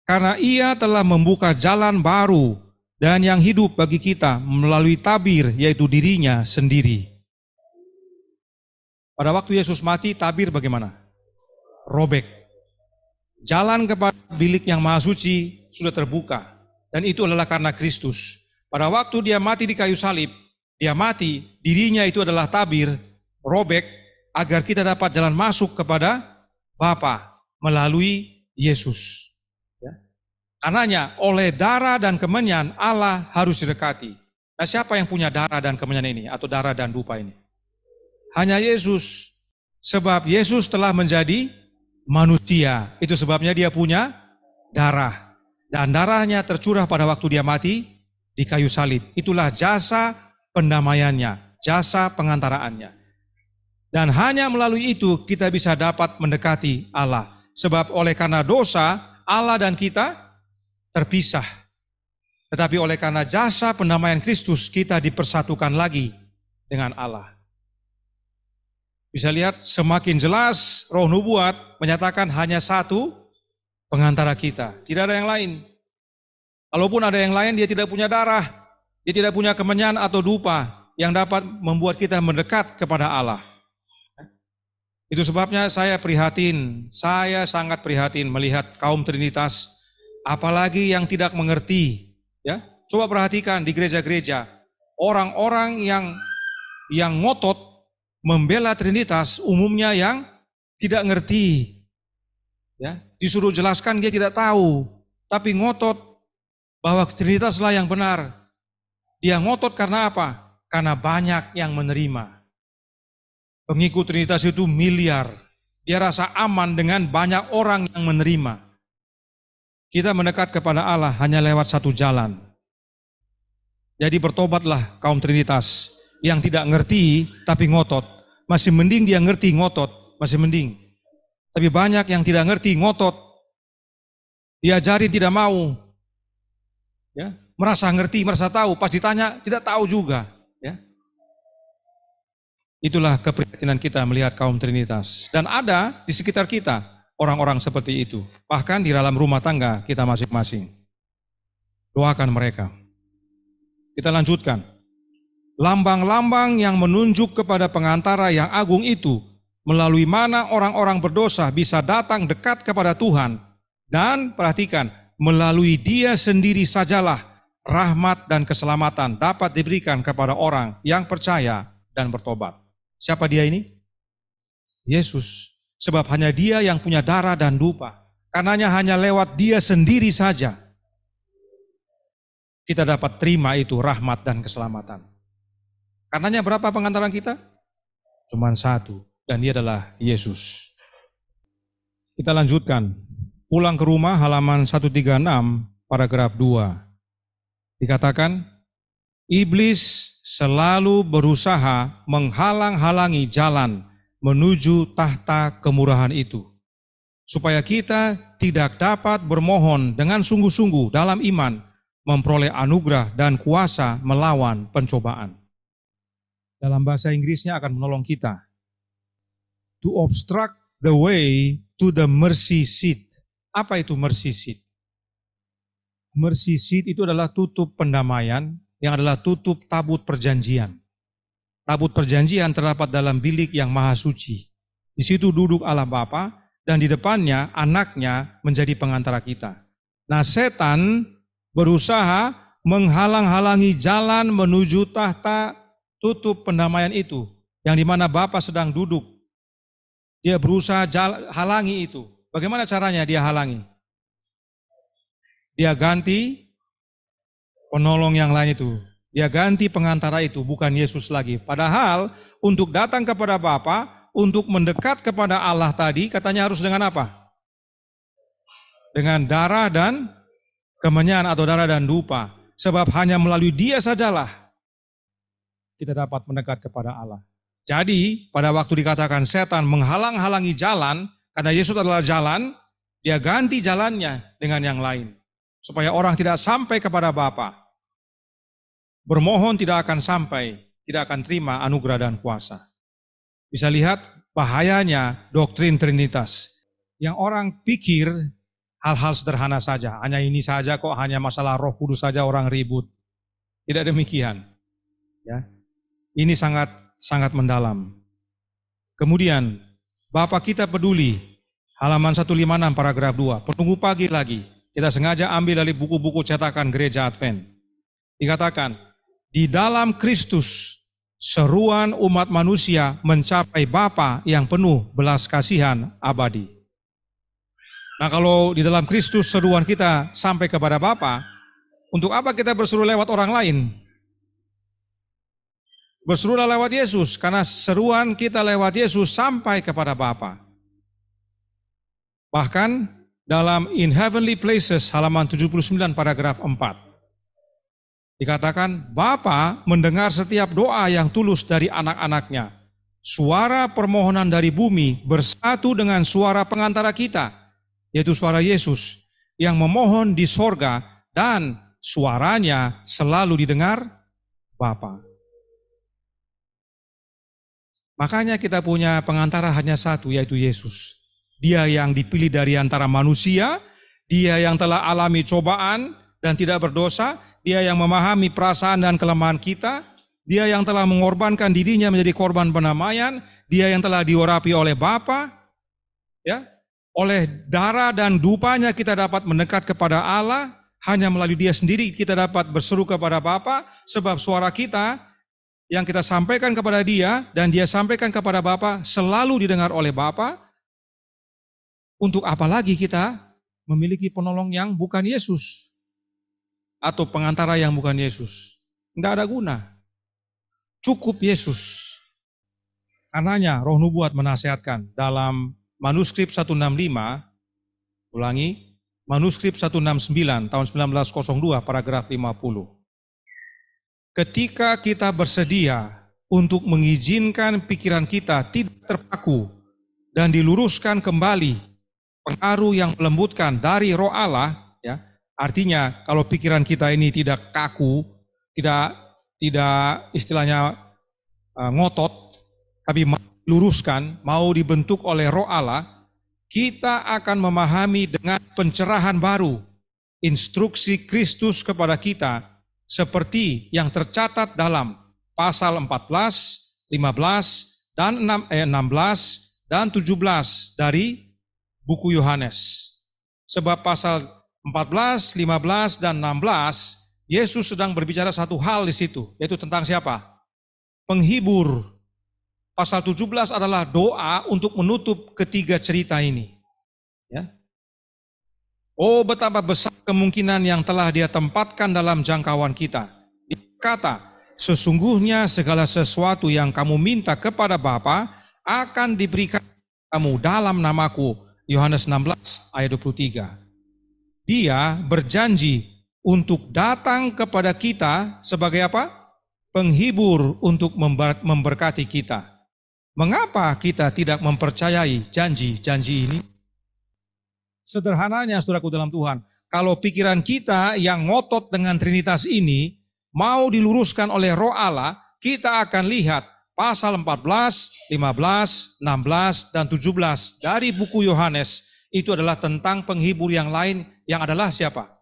Karena ia telah membuka jalan baru dan yang hidup bagi kita melalui tabir, yaitu dirinya sendiri. Pada waktu Yesus mati, tabir bagaimana? Robek. Jalan kepada bilik yang maha suci sudah terbuka. Dan itu adalah karena Kristus. Pada waktu dia mati di kayu salib, dia mati, dirinya itu adalah tabir, robek, agar kita dapat jalan masuk kepada Bapa melalui Yesus. Ya. Karenanya oleh darah dan kemenyan Allah harus didekati. Nah, siapa yang punya darah dan kemenyan ini atau darah dan dupa ini? Hanya Yesus. Sebab Yesus telah menjadi manusia. Itu sebabnya dia punya darah. Dan darahnya tercurah pada waktu dia mati di kayu salib. Itulah jasa pendamaiannya, jasa pengantaraannya. Dan hanya melalui itu kita bisa dapat mendekati Allah. Sebab oleh karena dosa, Allah dan kita terpisah. Tetapi oleh karena jasa pendamaian Kristus, kita dipersatukan lagi dengan Allah. Bisa lihat semakin jelas roh nubuat menyatakan hanya satu pengantara kita. Tidak ada yang lain. Kalaupun ada yang lain, dia tidak punya darah. Dia tidak punya kemenyan atau dupa yang dapat membuat kita mendekat kepada Allah. Itu sebabnya saya sangat prihatin melihat kaum Trinitas, apalagi yang tidak mengerti. Ya, coba perhatikan di gereja-gereja, orang-orang yang ngotot membela Trinitas umumnya yang tidak ngerti. Ya, disuruh jelaskan dia tidak tahu, tapi ngotot bahwa Trinitaslah yang benar. Dia ngotot karena apa? Karena banyak yang menerima. Pengikut Trinitas itu miliar. Dia rasa aman dengan banyak orang yang menerima. Kita mendekat kepada Allah hanya lewat satu jalan. Jadi bertobatlah kaum Trinitas yang tidak ngerti tapi ngotot. Masih mending dia ngerti ngotot, masih mending. Tapi banyak yang tidak ngerti ngotot. Diajarin tidak mau. Ya, merasa ngerti, merasa tahu, pas ditanya tidak tahu juga, ya. Itulah keprihatinan kita melihat kaum Trinitas. Dan ada di sekitar kita orang-orang seperti itu. Bahkan di dalam rumah tangga kita masing-masing. Doakan mereka. Kita lanjutkan. lambang-lambang yang menunjuk kepada pengantara yang agung itu, melalui mana orang-orang berdosa bisa datang dekat kepada Tuhan. Dan perhatikan, melalui Dia sendiri sajalah rahmat dan keselamatan dapat diberikan kepada orang yang percaya dan bertobat. Siapa Dia ini? Yesus. Sebab hanya Dia yang punya darah dan dupa. Karenanya hanya lewat Dia sendiri saja kita dapat terima itu rahmat dan keselamatan. Karenanya berapa pengantaran kita? Cuman satu, dan Dia adalah Yesus. Kita lanjutkan. Pulang ke rumah halaman 136 paragraf 2. Dikatakan, iblis selalu berusaha menghalang-halangi jalan menuju tahta kemurahan itu, supaya kita tidak dapat bermohon dengan sungguh-sungguh dalam iman, memperoleh anugerah dan kuasa melawan pencobaan. Dalam bahasa Inggrisnya akan menolong kita. To obstruct the way to the mercy seat. Apa itu mercy seat? Mercy seat itu adalah tutup pendamaian, yang adalah tutup tabut perjanjian. Tabut perjanjian terdapat dalam bilik yang maha suci. Di situ duduk Allah Bapa, dan di depannya anaknya menjadi pengantara kita. Nah, setan berusaha menghalang-halangi jalan menuju tahta tutup pendamaian itu, yang dimana Bapa sedang duduk. Dia berusaha halangi itu. Bagaimana caranya dia halangi? Dia ganti penolong yang lain itu. Dia ganti pengantara itu, bukan Yesus lagi. Padahal untuk datang kepada Bapa, untuk mendekat kepada Allah tadi, katanya harus dengan apa? Dengan darah dan kemenyan atau darah dan dupa. Sebab hanya melalui Dia sajalah kita dapat mendekat kepada Allah. Jadi pada waktu dikatakan setan menghalang-halangi jalan, karena Yesus adalah jalan, Dia ganti jalannya dengan yang lain. Supaya orang tidak sampai kepada Bapa. Bermohon tidak akan sampai, tidak akan terima anugerah dan kuasa. Bisa lihat bahayanya doktrin Trinitas. Yang orang pikir hal-hal sederhana saja, hanya ini saja kok, hanya masalah Roh Kudus saja orang ribut. Tidak demikian. Ya. Ini sangat mendalam. Kemudian, Bapa kita peduli, halaman 156 paragraf 2, penunggu pagi lagi, kita sengaja ambil dari buku-buku cetakan gereja Advent. Dikatakan, di dalam Kristus, seruan umat manusia mencapai Bapa yang penuh belas kasihan abadi. Nah, kalau di dalam Kristus seruan kita sampai kepada Bapa, untuk apa kita berseru lewat orang lain? Berserulah lewat Yesus, karena seruan kita lewat Yesus sampai kepada Bapa. Bahkan dalam In Heavenly Places halaman 79 paragraf 4. Dikatakan, Bapa mendengar setiap doa yang tulus dari anak-anaknya. Suara permohonan dari bumi bersatu dengan suara pengantara kita, yaitu suara Yesus, yang memohon di sorga, dan suaranya selalu didengar Bapa. Makanya kita punya pengantara hanya satu, yaitu Yesus. Dia yang dipilih dari antara manusia, Dia yang telah alami cobaan dan tidak berdosa, Dia yang memahami perasaan dan kelemahan kita, Dia yang telah mengorbankan dirinya menjadi korban pendamaian, Dia yang telah diurapi oleh Bapa, ya, oleh darah dan dupanya kita dapat mendekat kepada Allah, hanya melalui Dia sendiri kita dapat berseru kepada Bapa, sebab suara kita yang kita sampaikan kepada Dia dan Dia sampaikan kepada Bapa selalu didengar oleh Bapa. Untuk apa lagi kita memiliki penolong yang bukan Yesus? Atau pengantara yang bukan Yesus? Tidak ada guna. Cukup Yesus. Karenanya Roh Nubuat menasihatkan dalam manuskrip 165, ulangi, manuskrip 169 tahun 1902 paragraf 50. Ketika kita bersedia untuk mengizinkan pikiran kita tidak terpaku dan diluruskan kembali pengaruh yang melembutkan dari Roh Allah, ya, artinya kalau pikiran kita ini tidak kaku, tidak istilahnya ngotot, tapi luruskan, mau dibentuk oleh Roh Allah, kita akan memahami dengan pencerahan baru instruksi Kristus kepada kita seperti yang tercatat dalam pasal 14, 15, dan 16, dan 17 dari buku Yohanes. Sebab pasal 14, 15, dan 16, Yesus sedang berbicara satu hal di situ, yaitu tentang siapa? Penghibur. Pasal 17 adalah doa untuk menutup ketiga cerita ini. Ya. Oh, betapa besar kemungkinan yang telah Dia tempatkan dalam jangkauan kita. Dia berkata, sesungguhnya segala sesuatu yang kamu minta kepada Bapa akan diberikan kamu dalam namaku. Yohanes 16 ayat 23. Dia berjanji untuk datang kepada kita sebagai apa? Penghibur untuk memberkati kita. Mengapa kita tidak mempercayai janji-janji ini? Sederhananya, saudaraku dalam Tuhan, kalau pikiran kita yang ngotot dengan Trinitas ini mau diluruskan oleh Roh Allah, kita akan lihat pasal 14, 15, 16, dan 17 dari buku Yohanes itu adalah tentang penghibur yang lain yang adalah siapa?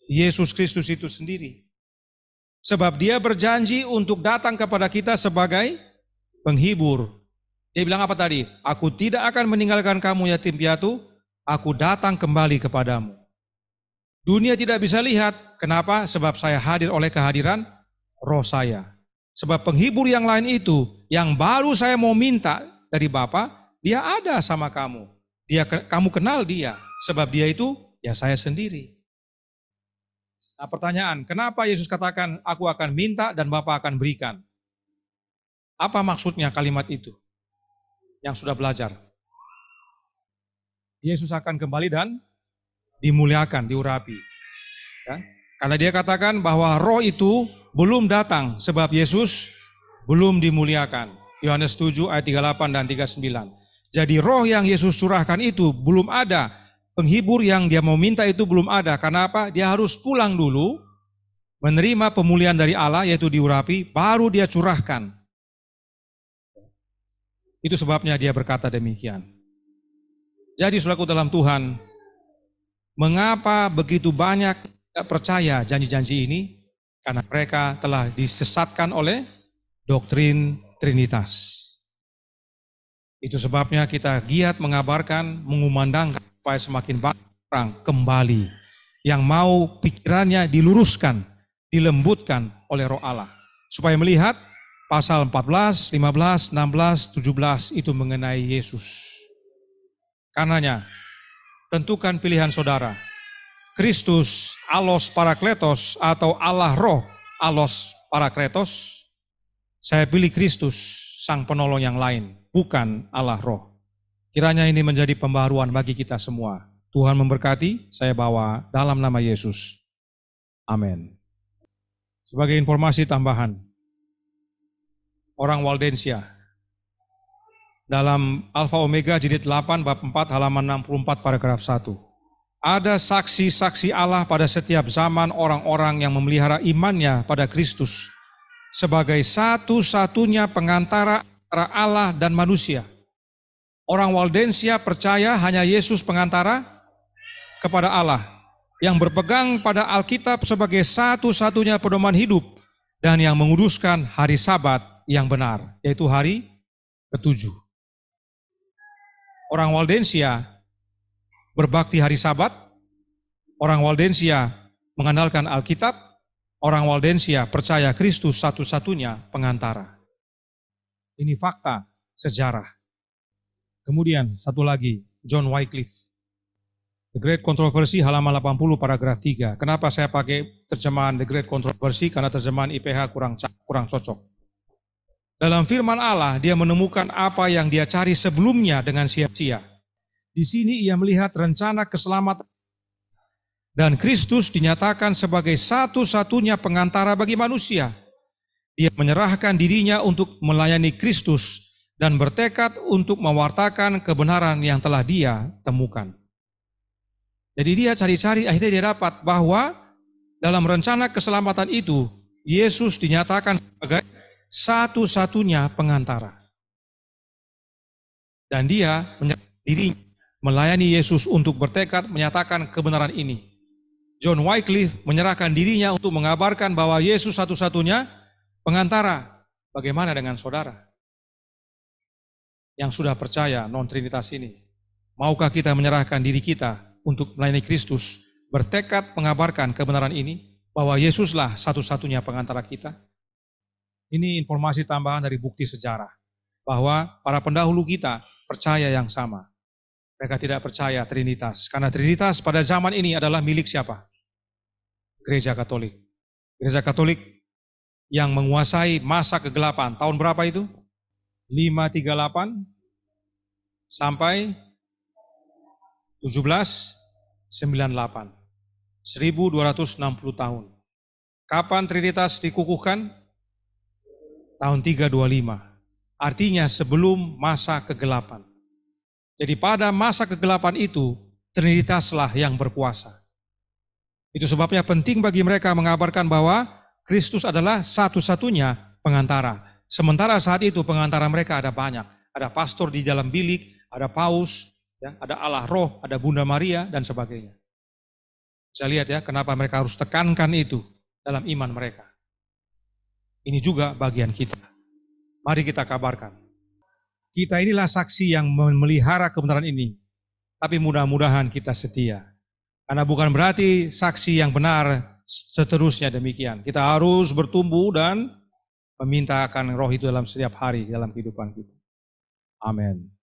Yesus Kristus itu sendiri. Sebab Dia berjanji untuk datang kepada kita sebagai penghibur. Dia bilang apa tadi? Aku tidak akan meninggalkan kamu yatim piatu, aku datang kembali kepadamu. Dunia tidak bisa lihat. Kenapa? Sebab saya hadir oleh kehadiran Roh saya. Sebab penghibur yang lain itu, yang baru saya mau minta dari Bapa, Dia ada sama kamu. Kamu kenal Dia. Sebab Dia itu, ya saya sendiri. Nah, pertanyaan, kenapa Yesus katakan, aku akan minta dan Bapa akan berikan? Apa maksudnya kalimat itu? Yang sudah belajar. Yesus akan kembali dan dimuliakan, diurapi. Ya? Karena Dia katakan bahwa Roh itu belum datang sebab Yesus belum dimuliakan. Yohanes 7 ayat 38 dan 39. Jadi Roh yang Yesus curahkan itu belum ada. Penghibur yang Dia mau minta itu belum ada. Karena apa? Dia harus pulang dulu, menerima pemulihan dari Allah yaitu diurapi, baru Dia curahkan. Itu sebabnya Dia berkata demikian. Jadi saudaraku dalam Tuhan, mengapa begitu banyak tidak percaya janji-janji ini? Karena mereka telah disesatkan oleh doktrin Trinitas. Itu sebabnya kita giat mengabarkan, mengumandangkan supaya semakin banyak orang kembali yang mau pikirannya diluruskan, dilembutkan oleh Roh Allah. Supaya melihat pasal 14, 15, 16, 17 itu mengenai Yesus. Karenanya, tentukan pilihan saudara. Kristus, Allos Parakletos, atau Allah Roh, Allos Parakletos. Saya pilih Kristus, Sang Penolong yang lain, bukan Allah Roh. Kiranya ini menjadi pembaharuan bagi kita semua. Tuhan memberkati, saya bawa dalam nama Yesus. Amin. Sebagai informasi tambahan, orang Waldensia, dalam Alfa Omega jilid 8 bab 4 halaman 64 paragraf 1. Ada saksi-saksi Allah pada setiap zaman orang-orang yang memelihara imannya pada Kristus sebagai satu-satunya pengantara antara Allah dan manusia. Orang Waldensia percaya hanya Yesus pengantara kepada Allah, yang berpegang pada Alkitab sebagai satu-satunya pedoman hidup dan yang menguduskan hari Sabat yang benar, yaitu hari ke-7. Orang Waldensia berbakti hari Sabat, orang Waldensia mengandalkan Alkitab, orang Waldensia percaya Kristus satu-satunya pengantara. Ini fakta sejarah. Kemudian satu lagi, John Wycliffe. The Great Controversy halaman 80 paragraf 3. Kenapa saya pakai terjemahan The Great Controversy? Karena terjemahan IPH kurang cocok. Dalam firman Allah, dia menemukan apa yang dia cari sebelumnya dengan sia-sia. Di sini ia melihat rencana keselamatan. Dan Kristus dinyatakan sebagai satu-satunya pengantara bagi manusia. Dia menyerahkan dirinya untuk melayani Kristus dan bertekad untuk mewartakan kebenaran yang telah dia temukan. Jadi dia cari-cari, akhirnya dia dapat bahwa dalam rencana keselamatan itu, Yesus dinyatakan sebagai satu-satunya pengantara. Dan dia menyerahkan diri melayani Yesus untuk bertekad menyatakan kebenaran ini. John Wycliffe menyerahkan dirinya untuk mengabarkan bahwa Yesus satu-satunya pengantara. Bagaimana dengan saudara yang sudah percaya non-trinitas ini? Maukah kita menyerahkan diri kita untuk melayani Kristus, bertekad mengabarkan kebenaran ini, bahwa Yesuslah satu-satunya pengantara kita? Ini informasi tambahan dari bukti sejarah, bahwa para pendahulu kita percaya yang sama. Mereka tidak percaya Trinitas, karena Trinitas pada zaman ini adalah milik siapa? Gereja Katolik. Gereja Katolik yang menguasai masa kegelapan. Tahun berapa itu? 538 sampai 1798. 1260 tahun. Kapan Trinitas dikukuhkan? Tahun 325. Artinya sebelum masa kegelapan. Jadi pada masa kegelapan itu, Trinitaslah yang berkuasa. Itu sebabnya penting bagi mereka mengabarkan bahwa Kristus adalah satu-satunya pengantara. Sementara saat itu pengantara mereka ada banyak. Ada pastor di dalam bilik, ada paus, ya, ada Allah Roh, ada Bunda Maria, dan sebagainya. Bisa lihat ya, kenapa mereka harus tekankan itu dalam iman mereka. Ini juga bagian kita. Mari kita kabarkan. Kita inilah saksi yang memelihara kebenaran ini. Tapi mudah-mudahan kita setia. Karena bukan berarti saksi yang benar seterusnya demikian. Kita harus bertumbuh dan memintakan roh itu dalam setiap hari dalam kehidupan kita. Amin.